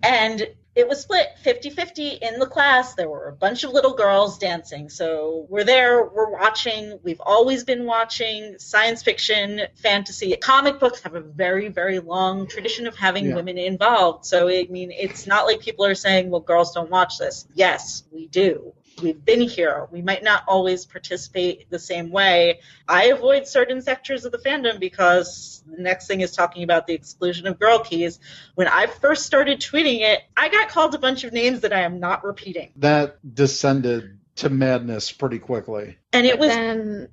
And it was split 50-50 in the class. There were a bunch of little girls dancing. So we're there, we're watching. We've always been watching science fiction, fantasy. Comic books have a very, very long tradition of having women involved. So, I mean, it's not like people are saying, well, girls don't watch this. Yes, we do. We've been here. We might not always participate the same way. I avoid certain sectors of the fandom because the next thing is talking about the exclusion of girl keys. When I first started tweeting it, I got called a bunch of names that I am not repeating. That descended to madness pretty quickly. And it was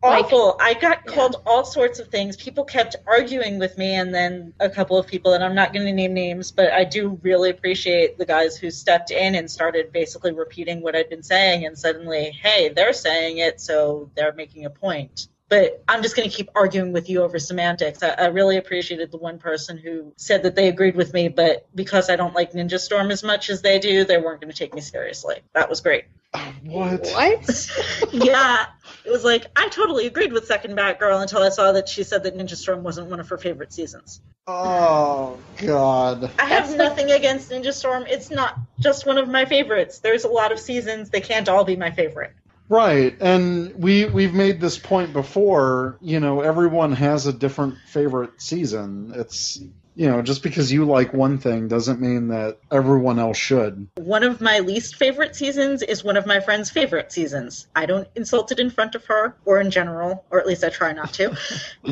awful. I got called all sorts of things. People kept arguing with me, and then a couple of people, and I'm not going to name names, but I do really appreciate the guys who stepped in and started basically repeating what I'd been saying, and suddenly, hey, they're saying it, so they're making a point. But I'm just going to keep arguing with you over semantics. I really appreciated the one person who said that they agreed with me, but because I don't like Ninja Storm as much as they do, they weren't going to take me seriously. That was great. What? Yeah. It was like, I totally agreed with Second Batgirl until I saw that she said that Ninja Storm wasn't one of her favorite seasons. Oh, God. I have nothing against Ninja Storm. It's not just one of my favorites. There's a lot of seasons. They can't all be my favorite. Right, and we've made this point before, you know, everyone has a different favorite season. It's, you know, just because you like one thing doesn't mean that everyone else should. One of my least favorite seasons is one of my friend's favorite seasons. I don't insult it in front of her, or in general, or at least I try not to.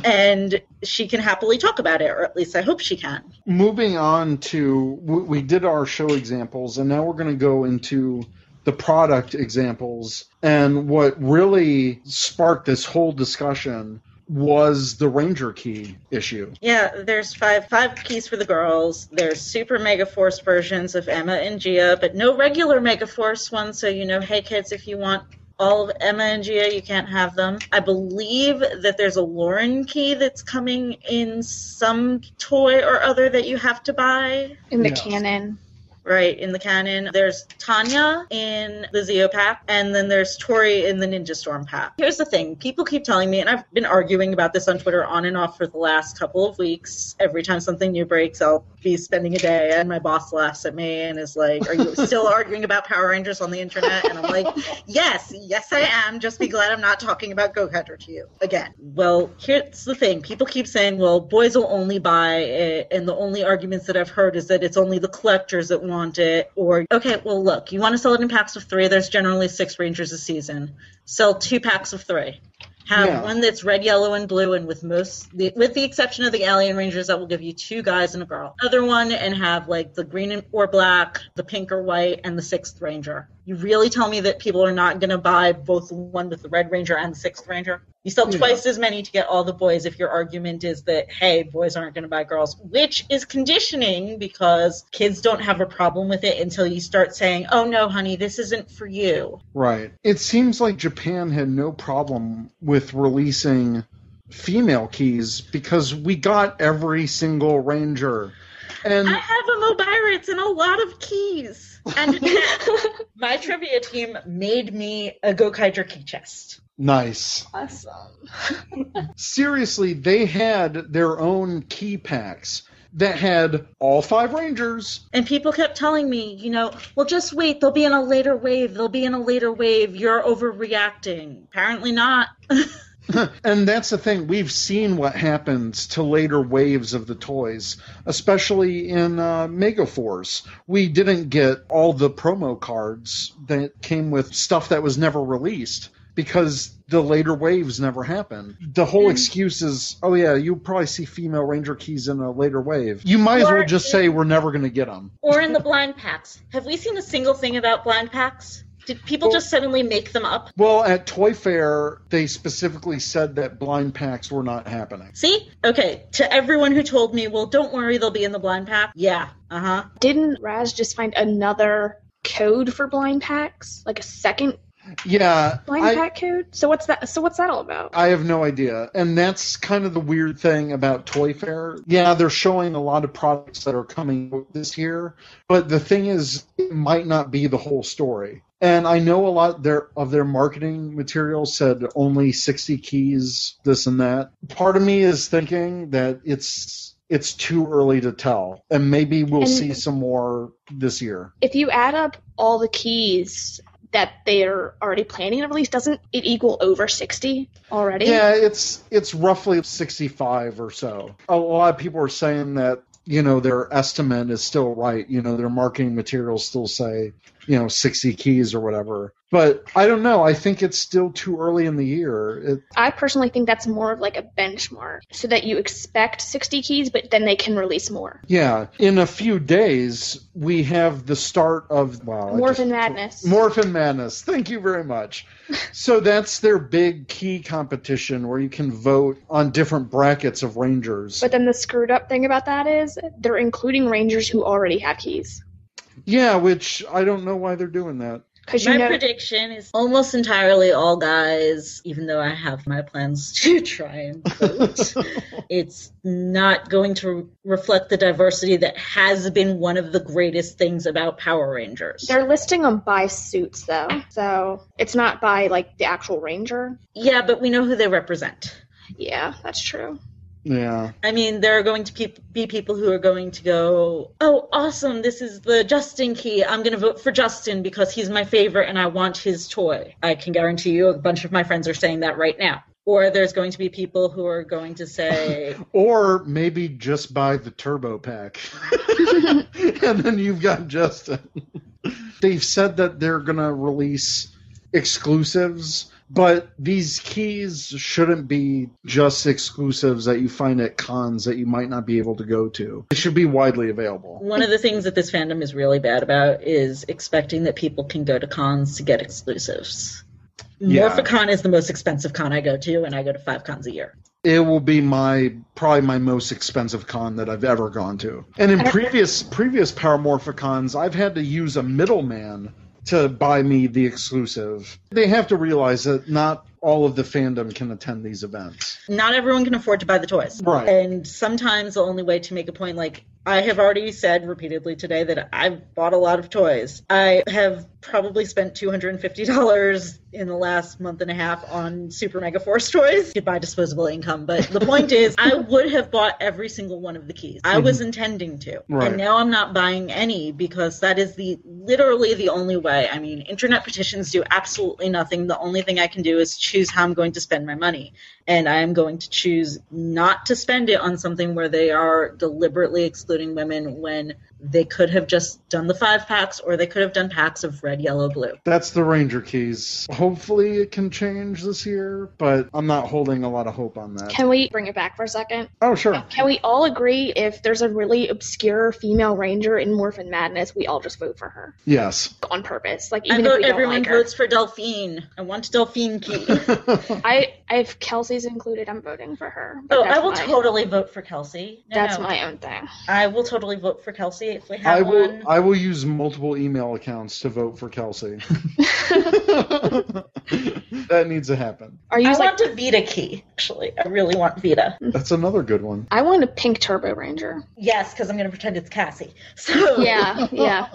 And she can happily talk about it, or at least I hope she can. Moving on to, we did our show examples, and now we're going to go into the product examples. And what really sparked this whole discussion was the Ranger key issue. Yeah, there's five keys for the girls. There's Super Mega Force versions of Emma and Gia, but no regular Mega Force ones, so you know, hey kids, if you want all of Emma and Gia, you can't have them. I believe that there's a Lauren key that's coming in some toy or other that you have to buy. In the canon. right, in the canon. There's Tanya in the Zeo pack, and then there's Tori in the Ninja Storm pack. Here's the thing. People keep telling me, and I've been arguing about this on Twitter on and off for the last couple of weeks. Every time something new breaks, I'll be spending a day, and my boss laughs at me and is like, are you still arguing about Power Rangers on the internet? And I'm like, yes I am. Just be glad I'm not talking about Go-Getter to you again. Well, here's the thing. People keep saying, well, boys will only buy it, and the only arguments that I've heard is that it's only the collectors that want it. Or, okay, well, look, you want to sell it in packs of 3. There's generally 6 Rangers a season. Sell 2 packs of 3. Have one that's red, yellow, and blue, and with the exception of the Alien Rangers, that will give you 2 guys and a girl. Other one, and have like the green or black, the pink or white, and the 6th Ranger. You really tell me that people are not going to buy both the one with the Red Ranger and the 6th Ranger? You sell twice as many to get all the boys if your argument is that, hey, boys aren't going to buy girls, which is conditioning because kids don't have a problem with it until you start saying, oh, no, honey, this isn't for you. Right. It seems like Japan had no problem with releasing female keys because we got every single Ranger. And I have a Mobirates and a lot of keys. And my trivia team made me a Gokaiger key chest. Nice. Awesome. Seriously, they had their own key packs that had all 5 Rangers. And people kept telling me, well, just wait, they'll be in a later wave. You're overreacting. Apparently not. And that's the thing. We've seen what happens to later waves of the toys, especially in Megaforce. We didn't get all the promo cards that came with stuff that was never released because the later waves never happened. The whole excuse is, oh yeah, you'll probably see female Ranger keys in a later wave. You might as well just say we're never going to get them. Or in the blind packs. Have we seen a single thing about blind packs? Did people just suddenly make them up? Well, at Toy Fair, they specifically said that blind packs were not happening. See? Okay, to everyone who told me, well, don't worry, they'll be in the blind pack. Yeah, Didn't Raz just find another code for blind packs? Like a second blind pack code? So what's that all about? I have no idea. And that's kind of the weird thing about Toy Fair. Yeah, they're showing a lot of products that are coming this year, but the thing is, it might not be the whole story. And I know a lot of their marketing material said only 60 keys, this and that. Part of me is thinking that it's too early to tell, and maybe we'll see some more this year. If you add up all the keys that they're already planning to release, doesn't it equal over 60 already? Yeah, it's roughly 65 or so. A lot of people are saying that, their estimate is still right. Their marketing materials still say, 60 keys or whatever. But I don't know. I think it's still too early in the year. I personally think that's more of like a benchmark so that you expect 60 keys, but then they can release more. Yeah. In a few days, we have the start of... Morphin Madness. Morphin Madness. Thank you very much. So that's their big key competition where you can vote on different brackets of Rangers. But then the screwed up thing about that is they're including Rangers who already have keys. Yeah, which I don't know why they're doing that. My prediction is almost entirely all guys, even though I have my plans to try and vote. It's not going to reflect the diversity that has been one of the greatest things about Power Rangers. They're listing them by suits, though, so it's not by, the actual Ranger. Yeah, but we know who they represent. Yeah, that's true. Yeah. I mean, there are going to be people who are going to go, oh, awesome, this is the Justin key. I'm going to vote for Justin because he's my favorite and I want his toy. I can guarantee you a bunch of my friends are saying that right now. Or there's going to be people who are going to say... or maybe just buy the Turbo Pack. And then you've got Justin. They've said that they're going to release exclusives, but these keys shouldn't be just exclusives that you find at cons that you might not be able to go to. They should be widely available. One of the things that this fandom is really bad about is expecting that people can go to cons to get exclusives. Yeah. Morphicon is the most expensive con I go to, and I go to 5 cons a year. It will be probably my most expensive con that I've ever gone to. And in previous Power Morphicons, I've had to use a middleman to buy me the exclusive. They have to realize that not all of the fandom can attend these events. Not everyone can afford to buy the toys. Right. And sometimes the only way to make a point, I have already said repeatedly today that I've bought a lot of toys. I have probably spent $250 in the last month and a half on Super Mega Force toys. Goodbye disposable income. But the point is, I would have bought every single one of the keys. I was intending to. Right. And now I'm not buying any because that is literally the only way. I mean, internet petitions do absolutely nothing. The only thing I can do is choose how I'm going to spend my money. And I am going to choose not to spend it on something where they are deliberately excluding women when they could have just done the 5-packs or they could have done packs of red, yellow, blue. That's the Ranger keys. Hopefully it can change this year, but I'm not holding a lot of hope on that. Can we bring it back for a second? Oh, sure. Can we all agree if there's a really obscure female ranger in Morphin Madness, we all just vote for her? Yes. On purpose. Like, I even if vote we don't everyone like her. votes for Delphine. I want Delphine key. If Kelsey's included, I'm voting for her. Oh, I will totally vote for Kelsey. That's my own thing. I will totally vote for Kelsey if we have one. I will use multiple email accounts to vote for Kelsey. That needs to happen. I want a Vita key, actually. I really want Vita. That's another good one. I want a pink Turbo Ranger. Yes, because I'm going to pretend it's Cassie. So Yeah.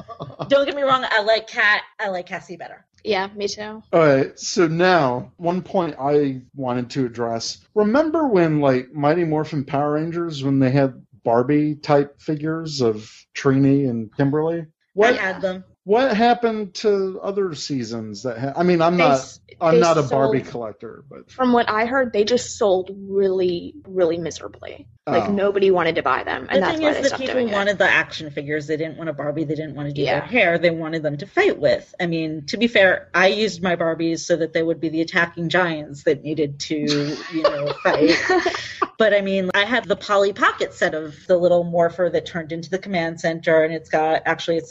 Don't get me wrong, I like Kat. I like Cassie better. Yeah, me too. All right, so now, one point I wanted to address. Remember when, like, Mighty Morphin Power Rangers, when they had Barbie-type figures of Trini and Kimberly? I had them. What happened to other seasons that I mean, I'm not a Barbie collector, but from what I heard, they just sold really, really miserably. Like, nobody wanted to buy them, and that's why they stopped doing it. The thing is that people wanted the action figures. They didn't want a Barbie. They didn't want to do their hair. They wanted them to fight with. I mean, to be fair, I used my Barbies so that they would be the attacking giants that needed to, fight. But I mean, I had the Polly Pocket set of the little morpher that turned into the command center, and it's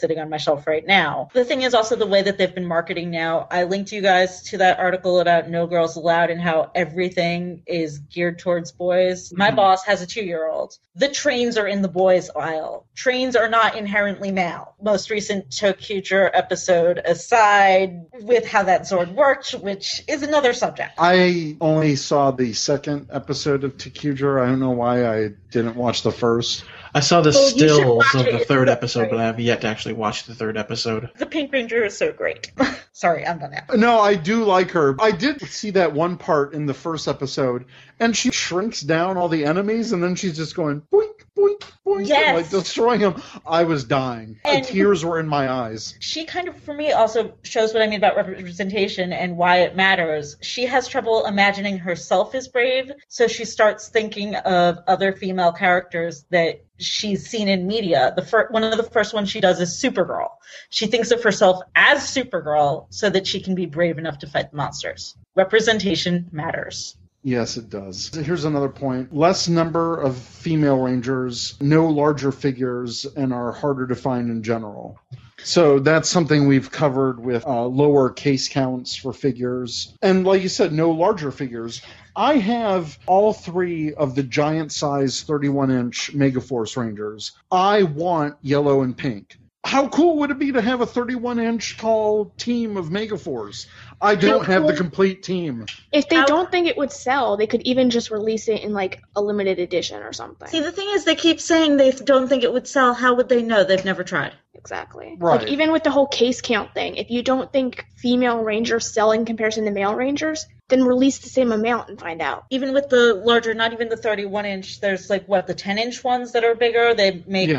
sitting on my shelf right now. The thing is also the way that they've been marketing now. I linked you guys to that article about No Girls Allowed and how everything is geared towards boys. My boss has a 2-year-old. The trains are in the boys aisle. Trains are not inherently male. Most recent ToQger episode aside, with how that Zord worked, which is another subject. I only saw the second episode of ToQger. I don't know why I didn't watch the first. I saw the stills of the third episode, but I have yet to actually watch the third episode. The Pink Ranger is so great. Sorry, I'm done now. No, I do like her. I did see that one part in the first episode, and she shrinks down all the enemies, and then she's just going, boink, boink, boink, yes. and, like, destroying them. I was dying. And tears were in my eyes. She kind of, for me, also shows what I mean about representation and why it matters. She has trouble imagining herself as brave, so she starts thinking of other female characters that she's seen in media. One of the first ones she does is Supergirl. She thinks of herself as Supergirl so that she can be brave enough to fight the monsters. Representation matters. Yes, it does. Here's another point. Less number of female Rangers, no larger figures, and are harder to find in general. So that's something we've covered with lower case counts for figures. And like you said, no larger figures. I have all 3 of the giant size 31-inch Megaforce Rangers. I want yellow and pink. How cool would it be to have a 31-inch tall team of Megaforce? I don't have the complete team. If they don't think it would sell, they could even just release it in, like, a limited edition or something. See, the thing is, they keep saying they don't think it would sell. How would they know? They've never tried. Exactly. Right. Like, even with the whole case count thing, if you don't think female Rangers sell in comparison to male Rangers, then release the same amount and find out. Even with the larger, not even the 31-inch, there's, like, the 10-inch ones that are bigger? They make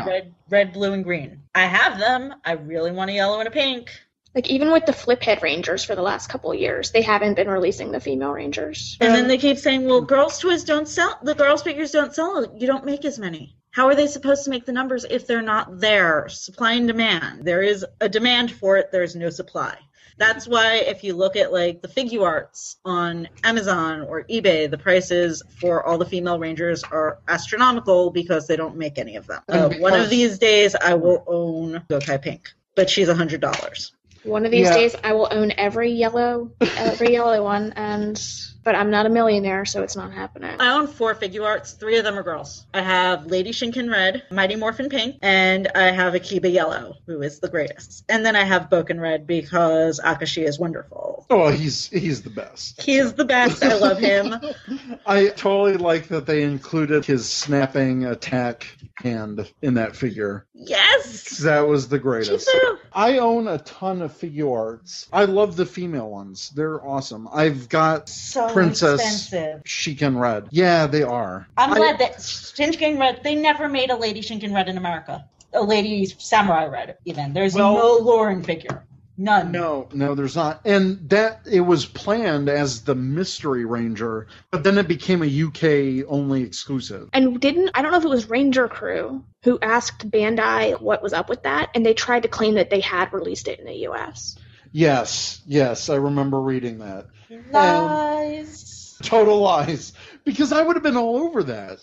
red, blue, and green. I have them. I really want a yellow and a pink. Like, even with the Fliphead Rangers for the last couple of years, they haven't been releasing the female Rangers. And then they keep saying, well, girls' toys don't sell. The girls' figures don't sell. You don't make as many. How are they supposed to make the numbers if they're not there? Supply and demand. There is a demand for it. There's no supply. That's why if you look at, like, the figuarts on Amazon or eBay, the prices for all the female Rangers are astronomical because they don't make any of them. One of these days, I will own Gokai Pink, but she's $100. One of these days, I will own every yellow one, but I'm not a millionaire, so it's not happening. I own 4 figuarts. 3 of them are girls. I have Lady Shinken Red, Mighty Morphin Pink, and I have Akiba Yellow, who is the greatest. And then I have Boken Red because Akashi is wonderful. Oh, he's the best. He is the best. I love him. I totally like that they included his snapping attack hand in that figure. Yes! That was the greatest. Chizu. I own a ton of figure arts. I love the female ones. They're awesome. I've got So Princess expensive. Shinken Red. Yeah, they are. I'm glad that Shinken Red, they never made a lady Shinken Red in America. A lady Samurai Red, even. There's no Lauren figure. None. No, there's not. And that it was planned as the Mystery Ranger, but then it became a UK only exclusive. And I don't know if it was Ranger Crew who asked Bandai what was up with that, and they tried to claim that they had released it in the US. Yes, I remember reading that. Lies. Total lies. Because I would have been all over that.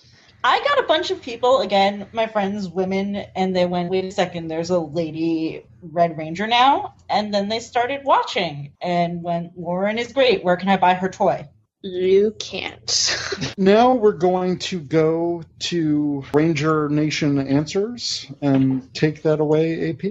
I got a bunch of people, again, my friends, women, and they went, wait a second, there's a lady Red Ranger now? And then they started watching and went, Lauren is great, where can I buy her toy? You can't. Now we're going to go to Ranger Nation Answers and take that away, AP.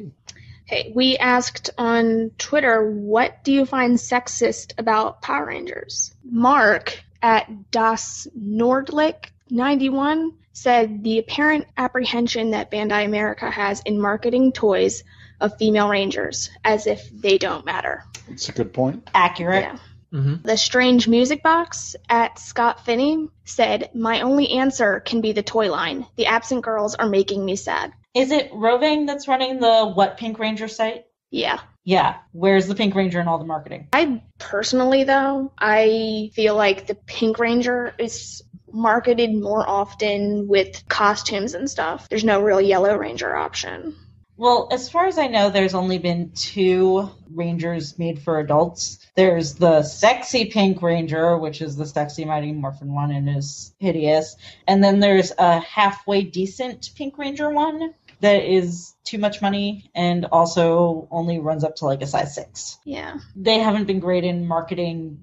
Hey, we asked on Twitter, what do you find sexist about Power Rangers? Mark at Das Nordlick 91 said the apparent apprehension that Bandai America has in marketing toys of female Rangers, as if they don't matter. That's a good point. Accurate. Yeah. Mm-hmm. The Strange Music Box at Scott Finney said, my only answer can be the toy line. The absent girls are making me sad. Is it Roving that's running the What Pink Ranger site? Yeah. Yeah. Where's the Pink Ranger in all the marketing? I personally, though, I feel like the Pink Ranger is marketed more often with costumes and stuff. There's no real Yellow Ranger option. Well, as far as I know, there's only been 2 Rangers made for adults. There's the sexy Pink Ranger, which is the sexy mighty-morphin one and is hideous. And then there's a halfway decent Pink Ranger one that is too much money and also only runs up to like a size 6. Yeah. They haven't been great in marketing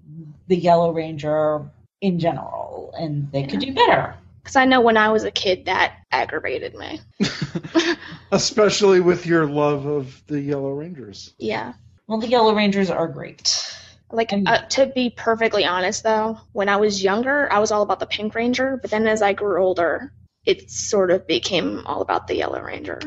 the Yellow Ranger in general, and they could do better. Because I know when I was a kid, that aggravated me. Especially with your love of the Yellow Rangers. Yeah. Well, the Yellow Rangers are great. Like, to be perfectly honest, though, when I was younger, I was all about the Pink Ranger, but then as I grew older, it sort of became all about the Yellow Ranger.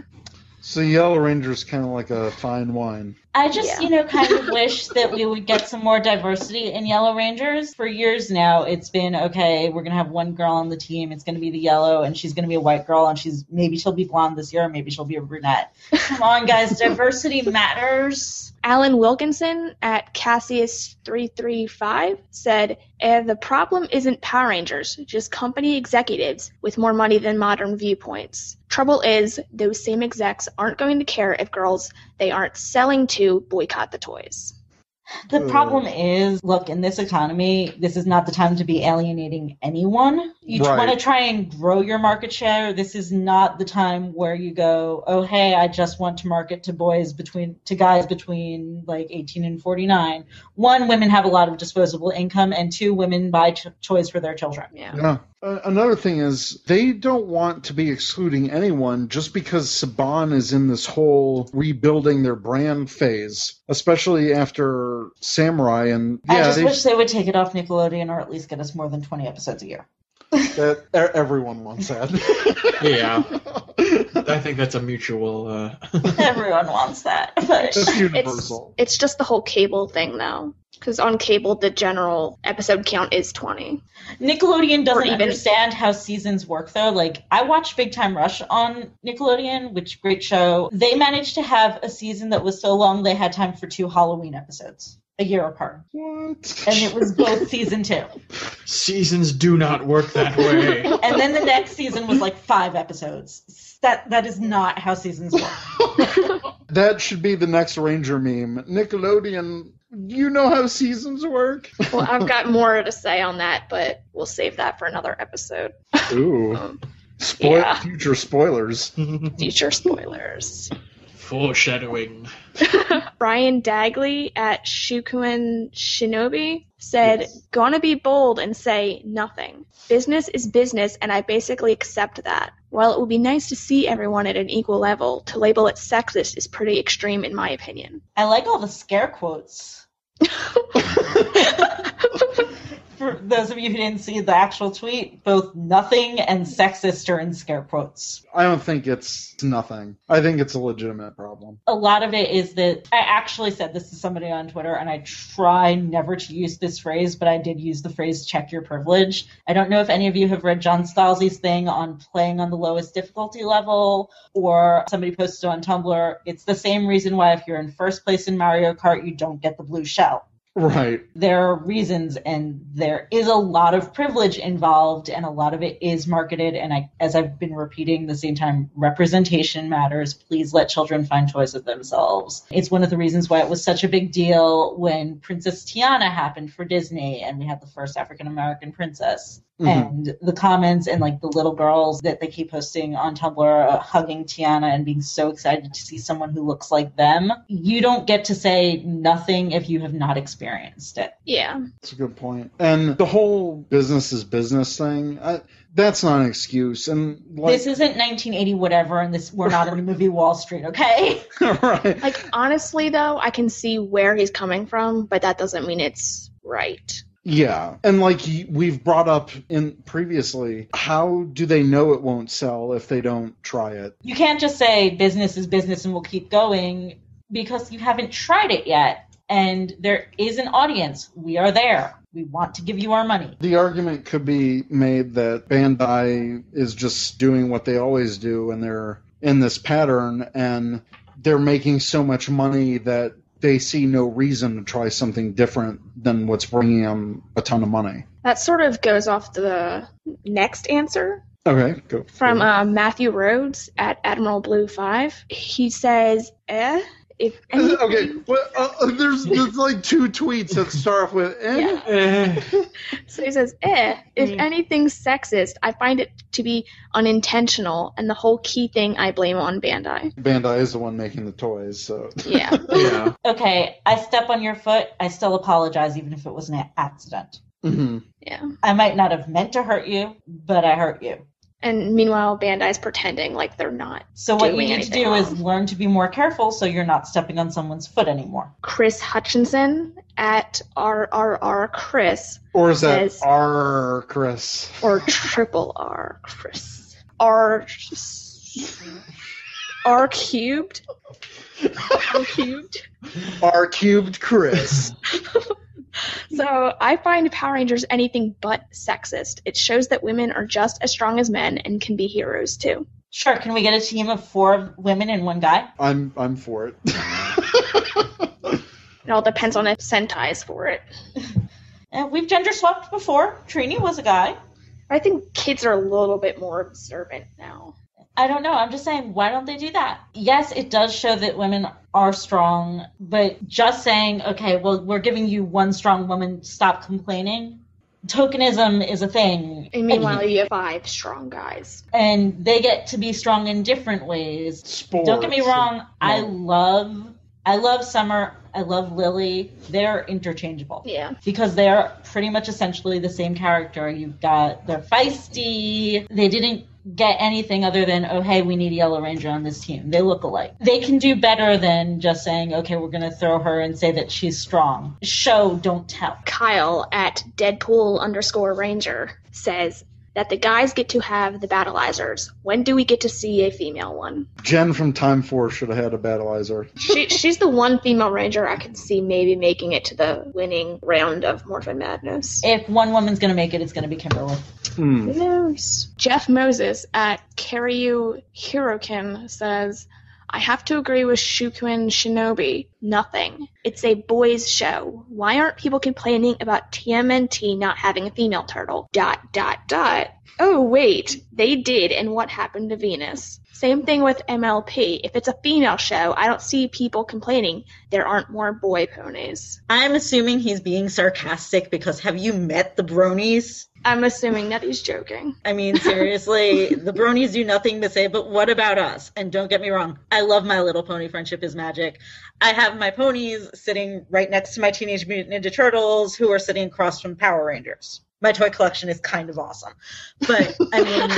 So Yellow Ranger is kind of like a fine wine. I just, kind of wish that we would get some more diversity in Yellow Rangers. For years now, it's been, okay, we're going to have one girl on the team. It's going to be the yellow, and she's going to be a white girl, and maybe she'll be blonde this year, or maybe she'll be a brunette. Come on, guys. Diversity matters. Alan Wilkinson at Cassius335 said, the problem isn't Power Rangers, just company executives with more money than modern viewpoints. Trouble is, those same execs aren't going to care if girls they aren't selling to boycott the toys. The problem is, look, in this economy, this is not the time to be alienating anyone. You want to try and grow your market share. This is not the time where you go, oh, hey, I just want to market to guys between like 18 and 49. 1, women have a lot of disposable income, and 2, women buy toys for their children. Yeah. Another thing is, they don't want to be excluding anyone just because Saban is in this whole rebuilding their brand phase, especially after Samurai. And I just wish they would take it off Nickelodeon, or at least get us more than 20 episodes a year. That everyone wants that. Yeah. I think that's a mutual... Everyone wants that. But it's universal. It's just the whole cable thing, though. Because on cable, the general episode count is 20. Nickelodeon doesn't understand how seasons work, though. Like, I watched Big Time Rush on Nickelodeon, which great show. They managed to have a season that was so long they had time for 2 Halloween episodes a year apart. What? And it was both season 2. Seasons do not work that way. And then the next season was like 5 episodes. That is not how seasons work. That should be the next Ranger meme. Nickelodeon... You know how seasons work? Well, I've got more to say on that, but we'll save that for another episode. Ooh. Future spoilers. Future spoilers. Foreshadowing. Brian Dagley at Shukuan Shinobi said, Gonna be bold and say nothing. Business is business, and I basically accept that. While it would be nice to see everyone at an equal level, to label it sexist is pretty extreme in my opinion. I like all the scare quotes. For those of you who didn't see the actual tweet, both nothing and sexist are in scare quotes. I don't think it's nothing. I think it's a legitimate problem. A lot of it is that I actually said this to somebody on Twitter, and I try never to use this phrase, but I did use the phrase check your privilege. I don't know if any of you have read John Scalzi's thing on playing on the lowest difficulty level, or somebody posted on Tumblr. It's the same reason why if you're in first place in Mario Kart, you don't get the blue shell. Right. There are reasons, and there is a lot of privilege involved, and a lot of it is marketed. And as I've been repeating the same time, representation matters. Please let children find choice of themselves. It's one of the reasons why it was such a big deal when Princess Tiana happened for Disney, and we had the first African-American princess. Mm-hmm. And the comments and like the little girls that they keep posting on Tumblr hugging Tiana and being so excited to see someone who looks like them. You don't get to say nothing if you have not experienced it. Yeah. That's a good point. And the whole business is business thing, that's not an excuse. And this isn't 1980 whatever, and we're not in the movie Wall Street, okay? Right. Like, honestly, though, I can see where he's coming from, but that doesn't mean it's right. Yeah, and like we've brought up in previously, how do they know it won't sell if they don't try it? You can't just say business is business and we'll keep going because you haven't tried it yet. And there is an audience. We are there. We want to give you our money. The argument could be made that Bandai is just doing what they always do, and they're in this pattern, and they're making so much money that they see no reason to try something different than what's bringing them a ton of money. That sort of goes off the next answer. Okay, go. From Matthew Rhodes at Admiral Blue 5. He says, if anything... Okay, well, there's like two tweets that start off with, Yeah. So he says, if anything's sexist, I find it to be unintentional, and the whole key thing I blame on Bandai. Bandai is the one making the toys, so... Yeah. Yeah. Okay, I step on your foot, I still apologize even if it was an accident. Mm-hmm. Yeah. I might not have meant to hurt you, but I hurt you. And meanwhile, Bandai's pretending like they're not. So what you need to do wrong. is learn to be more careful so you're not stepping on someone's foot anymore. Chris Hutchinson at RRR Chris. Or is that R Chris? Or triple R Chris. R cubed? R cubed? R cubed Chris. So I find Power Rangers anything but sexist. It shows that women are just as strong as men and can be heroes too. Sure, can we get a team of 4 women and 1 guy? I'm for it. It all depends on if Sentai's for it. We've gender swapped before. Trini was a guy. I think kids are a little bit more observant now. I don't know. I'm just saying, why don't they do that? Yes, it does show that women are strong, but just saying, okay, well, we're giving you 1 strong woman, stop complaining. Tokenism is a thing. And meanwhile, you have 5 strong guys. And they get to be strong in different ways. Sports. Don't get me wrong. I love Summer. I love Lily. They're interchangeable. Yeah. Because they're pretty much essentially the same character. They're feisty. They didn't get anything other than, oh, hey, we need a Yellow Ranger on this team. They look alike. They can do better than just saying, okay, we're going to throw her and say that she's strong. Show, don't tell. Kyle at Deadpool_Ranger says that the guys get to have the battleizers. When do we get to see a female one? Jen from Time Force should have had a battleizer. She's the one female ranger I can see maybe making it to the winning round of Morphin Madness. If one woman's going to make it, it's going to be Kimberly. Who knows? Jeff Moses at Karyu Hirokin says, I have to agree with Shuken Shinobi. Nothing. It's a boys' show. Why aren't people complaining about TMNT not having a female turtle? ... Oh, wait. They did, and what happened to Venus? Same thing with MLP. If it's a female show, I don't see people complaining there aren't more boy ponies. I'm assuming he's being sarcastic because have you met the bronies? I'm assuming that he's joking. I mean, seriously, the bronies do nothing but say, but what about us? And don't get me wrong, I love My Little Pony Friendship is Magic. I have my ponies sitting right next to my Teenage Mutant Ninja Turtles who are sitting across from Power Rangers. My toy collection is kind of awesome. But, I mean,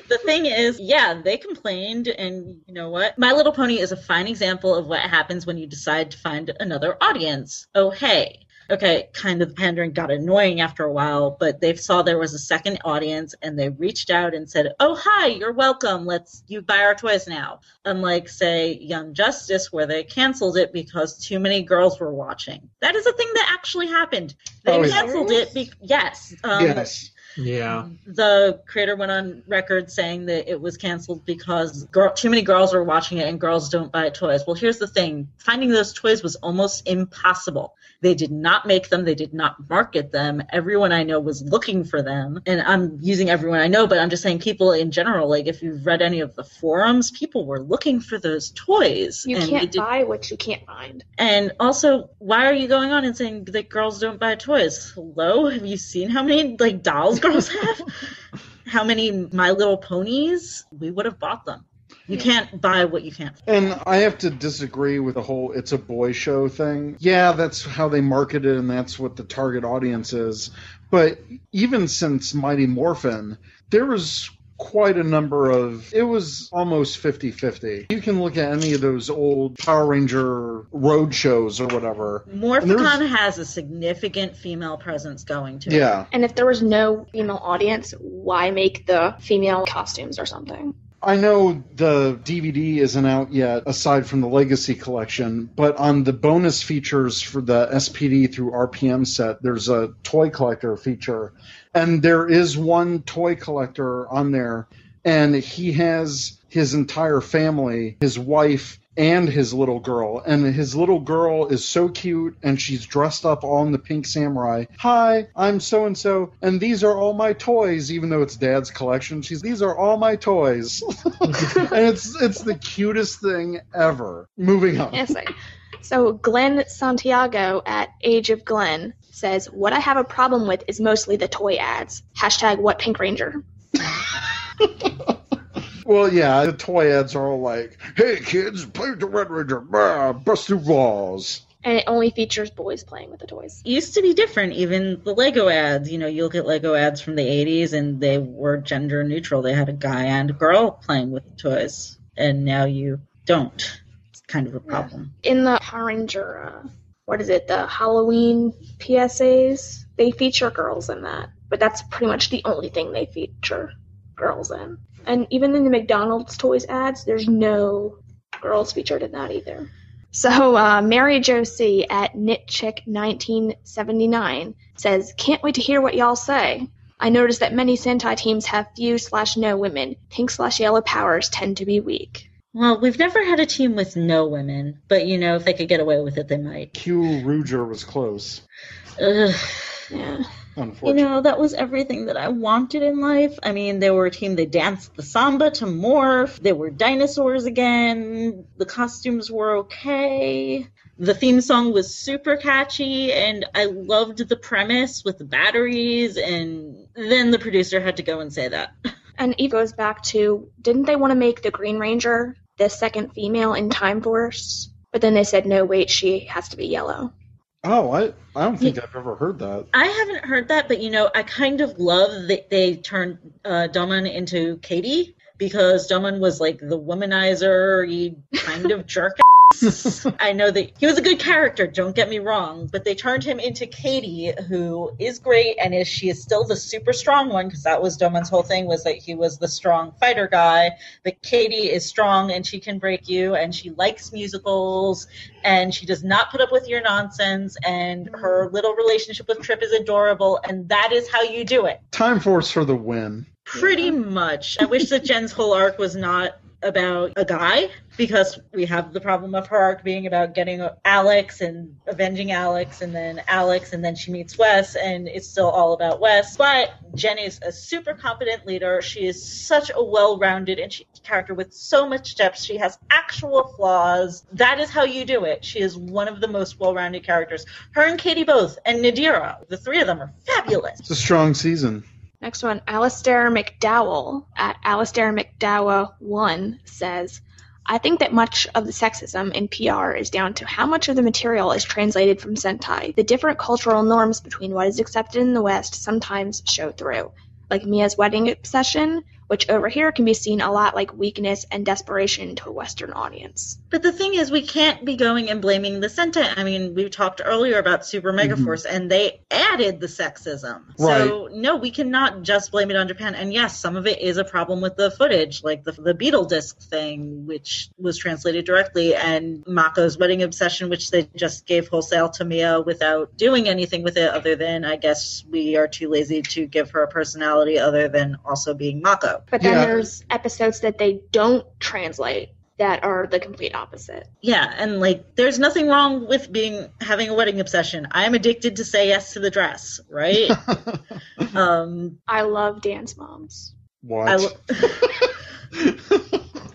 the thing is, yeah, they complained, and you know what? My Little Pony is a fine example of what happens when you decide to find another audience. Oh, hey. Okay, kind of pandering got annoying after a while, but they saw there was a second audience, and they reached out and said, oh, hi, you're welcome. You buy our toys now. Unlike, say, Young Justice, where they canceled it because too many girls were watching. That is a thing that actually happened. They canceled it. Yes. Yes. Yeah. The creator went on record saying that it was canceled because too many girls were watching it and girls don't buy toys. Well, here's the thing. Finding those toys was almost impossible. They did not make them. They did not market them. Everyone I know was looking for them. And I'm using everyone I know, but I'm just saying people in general, like if you've read any of the forums, people were looking for those toys. You can't buy what you can't find. And also, why are you going on and saying that girls don't buy toys? Hello? Have you seen how many dolls girls have? How many My Little Ponies? We would have bought them. You can't buy what you can't. And I have to disagree with the whole it's a boy show thing. Yeah, that's how they market it, and that's what the target audience is. But even since Mighty Morphin, there was quite a number of... It was almost 50-50. You can look at any of those old Power Ranger road shows or whatever. Morphicon has a significant female presence going to it. Yeah. And if there was no female audience, why make the female costumes or something? I know the DVD isn't out yet, aside from the Legacy Collection, but on the bonus features for the SPD through RPM set, there's a toy collector feature. And there is one toy collector on there, and he has his entire family, his wife, and his little girl. And his little girl is so cute, and she's dressed up all in the Pink Samurai. Hi, I'm so-and-so, and these are all my toys, even though it's Dad's collection. These are all my toys. And it's the cutest thing ever. Moving on. Yes, So Glenn Santiago at Age of Glenn says, what I have a problem with is mostly the toy ads. # what Pink Ranger. Well, yeah, the toy ads are all like, hey, kids, play with the Red Ranger, bust through walls. And it only features boys playing with the toys. It used to be different, even the Lego ads. You look at Lego ads from the 80s, and they were gender neutral. They had a guy and a girl playing with the toys, and now you don't. It's kind of a problem. In the Power Ranger, the Halloween PSAs, they feature girls in that. But that's pretty much the only thing they feature girls in. And even in the McDonald's toys ads, there's no girls featured in that either. So Mary Jo C. at KnitChick1979 says, can't wait to hear what y'all say. I noticed that many Sentai teams have few/no women. Pink/yellow powers tend to be weak. Well, we've never had a team with no women, but, if they could get away with it, they might. Q Ruger was close. Ugh. Yeah. That was everything that I wanted in life. I mean, they were a team, they danced the samba to morph. They were dinosaurs again. The costumes were okay. The theme song was super catchy, and I loved the premise with the batteries, and then the producer had to go and say that. And it goes back to, didn't they want to make the Green Ranger the second female in Time Force? But then they said, no, wait, she has to be yellow. Oh, I don't think I've ever heard that. I haven't heard that, but, I kind of love that they turned Domon into Katie, because Domon was like the womanizer, kind of jerk. I know that he was a good character, don't get me wrong, but they turned him into Katie, who is great, and she is still the super strong one, because that was Domon's whole thing, was that he was the strong fighter guy. But Katie is strong, and she can break you, and she likes musicals, and she does not put up with your nonsense, and her little relationship with Trip is adorable, and that is how you do it. Time Force for the win. Pretty much. I wish that Jen's whole arc was not about a guy, because we have the problem of her arc being about getting Alex and avenging Alex, and then she meets Wes, and it's still all about Wes. But Jen is a super competent leader. She is such a well-rounded character with so much depth. She has actual flaws. That is how you do it. She is one of the most well-rounded characters. Her and Katie both, and Nadira, the three of them are fabulous. It's a strong season. Next one, Alistair McDowell at Alistair McDowell 1 says, I think that much of the sexism in PR is down to how much of the material is translated from Sentai. The different cultural norms between what is accepted in the West sometimes show through. Like Mia's wedding obsession, which over here can be seen a lot like weakness and desperation to a Western audience. But the thing is, we can't be going and blaming the Sentai. I mean, we talked earlier about Super Megaforce, and they added the sexism. Right. So, no, we cannot just blame it on Japan. And yes, some of it is a problem with the footage, like the Beetle disc thing, which was translated directly, and Mako's wedding obsession, which they just gave wholesale to Mia without doing anything with it other than, I guess, we are too lazy to give her a personality other than also being Mako. But then there's episodes that they don't translate that are the complete opposite. Yeah, and like there's nothing wrong with having a wedding obsession. I'm addicted to Say Yes to the Dress, right? I love Dance Moms. What?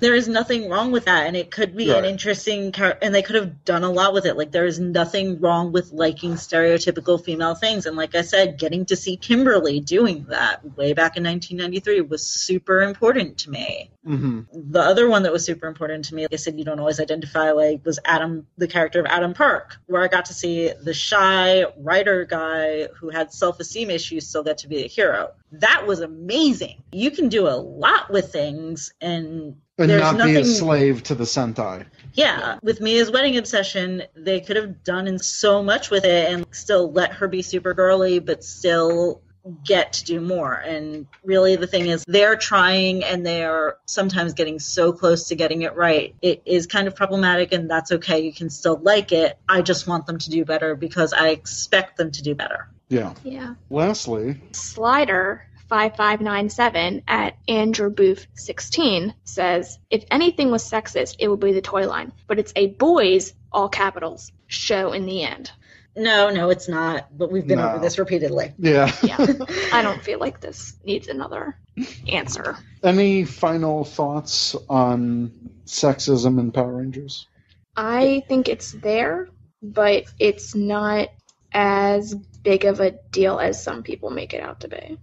There is nothing wrong with that, and it could be an interesting and they could have done a lot with it. Like, there is nothing wrong with liking stereotypical female things, and like I said, getting to see Kimberly doing that way back in 1993 was super important to me. Mm-hmm. The other one that was super important to me, like I said, you don't always identify, like, was Adam, the character of Adam Park, where I got to see the shy writer guy who had self-esteem issues still get to be a hero. That was amazing. You can do a lot with things, and not be a slave to the Sentai. Yeah, with Mia's wedding obsession, they could have done so much with it and still let her be super girly, but still get to do more. And really the thing is, they're trying and they're sometimes getting so close to getting it right. It is kind of problematic, and that's okay. You can still like it. I just want them to do better because I expect them to do better. Yeah. Lastly, Slider 5597 at Andrew Booth 16 says, if anything was sexist, it would be the toy line, but it's a boys, all capitals, show in the end. No, it's not, but we've been over this repeatedly. Yeah. I don't feel like this needs another answer. Any final thoughts on sexism in Power Rangers? I think it's there, but it's not as big of a deal as some people make it out to be.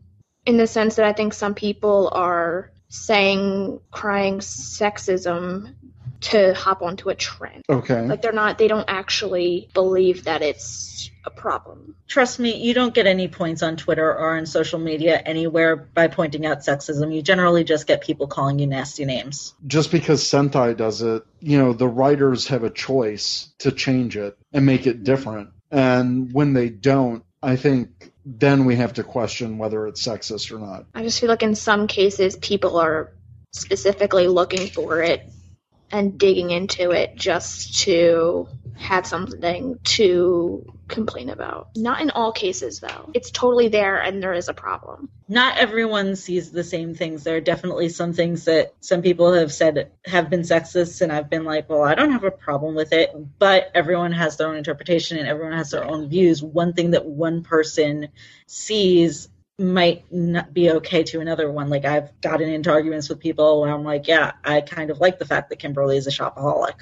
In the sense that I think some people are crying sexism to hop onto a trend. Okay. Like they don't actually believe that it's a problem. Trust me, you don't get any points on Twitter or on social media anywhere by pointing out sexism. You generally just get people calling you nasty names. Just because Sentai does it, the writers have a choice to change it and make it different. And when they don't, I think then we have to question whether it's sexist or not. I just feel like in some cases people are specifically looking for it and digging into it just to have something to complain about. Not in all cases, though. It's totally there and there is a problem. Not everyone sees the same things. There are definitely some things that some people have said have been sexist, and I've been like, well, I don't have a problem with it, but everyone has their own interpretation and everyone has their own views. One thing that one person sees might not be okay to another one. Like, I've gotten into arguments with people where I'm like, yeah, I kind of like the fact that Kimberly is a shopaholic.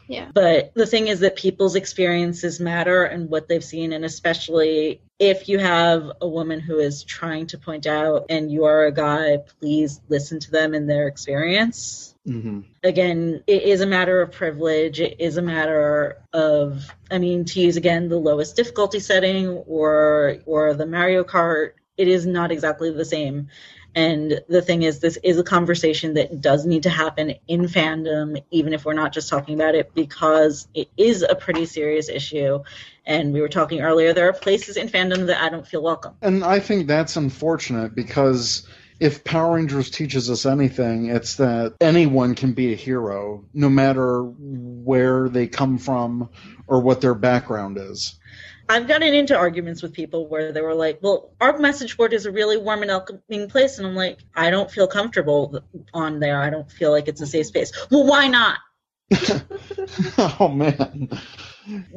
Yeah. But the thing is that people's experiences matter and what they've seen, and especially if you have a woman who is trying to point out and you are a guy, please listen to them and their experience. Mm-hmm. Again, it is a matter of privilege. It is a matter of, to use again the lowest difficulty setting or the Mario Kart, it is not exactly the same. And the thing is, this is a conversation that does need to happen in fandom, even if we're not just talking about it, because it is a pretty serious issue. And we were talking earlier, there are places in fandom that I don't feel welcome. And I think that's unfortunate, because if Power Rangers teaches us anything, it's that anyone can be a hero, no matter where they come from or what their background is. I've gotten into arguments with people where they were like, well, our message board is a really warm and welcoming place. And I'm like, I don't feel comfortable on there. I don't feel like it's a safe space. Well, why not? Oh, man.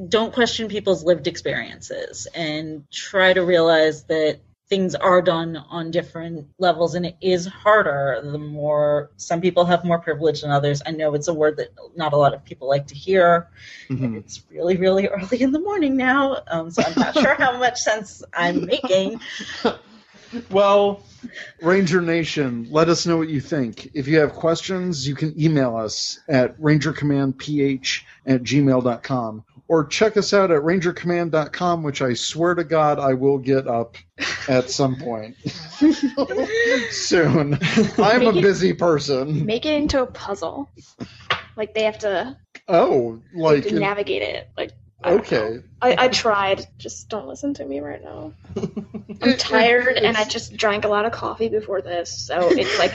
Don't question people's lived experiences and try to realize that things are done on different levels, and it is harder the more some people have more privilege than others. I know it's a word that not a lot of people like to hear. Mm-hmm. And it's really, really early in the morning now, so I'm not sure how much sense I'm making. Well, Ranger Nation, let us know what you think. If you have questions, you can email us at rangercommandph@gmail.com or check us out at rangercommand.com, which I swear to God I will get up at some point soon. I'm a busy person. Make it into a puzzle. Like they have to navigate it. Like okay. I tried. Just don't listen to me right now. I'm tired and I just drank a lot of coffee before this. So it's like,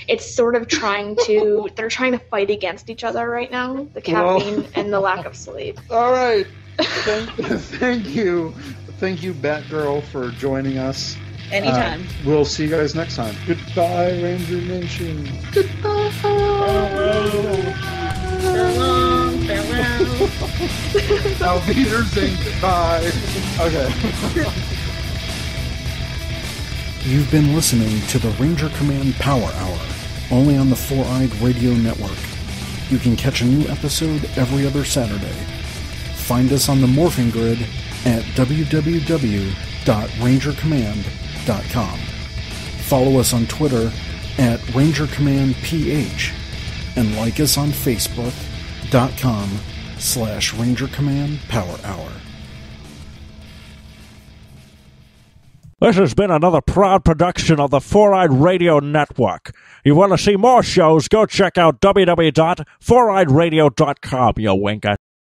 it's sort of they're trying to fight against each other right now. The caffeine and the lack of sleep. All right. Thank you. Thank you, Batgirl, for joining us. Anytime. We'll see you guys next time. Goodbye, Ranger Nation. Goodbye. Farewell. Auf Wiedersehen. Goodbye. Okay. You've been listening to the Ranger Command Power Hour, only on the 4-Eyed Radio Network. You can catch a new episode every other Saturday. Find us on the Morphing Grid at www.rangercommand.com. Follow us on Twitter at RangerCommandPH and like us on Facebook.com/Ranger Command Power Hour. This has been another proud production of the 4-Eyed Radio Network. You want to see more shows, go check out www.4eyedradio.com, you winker.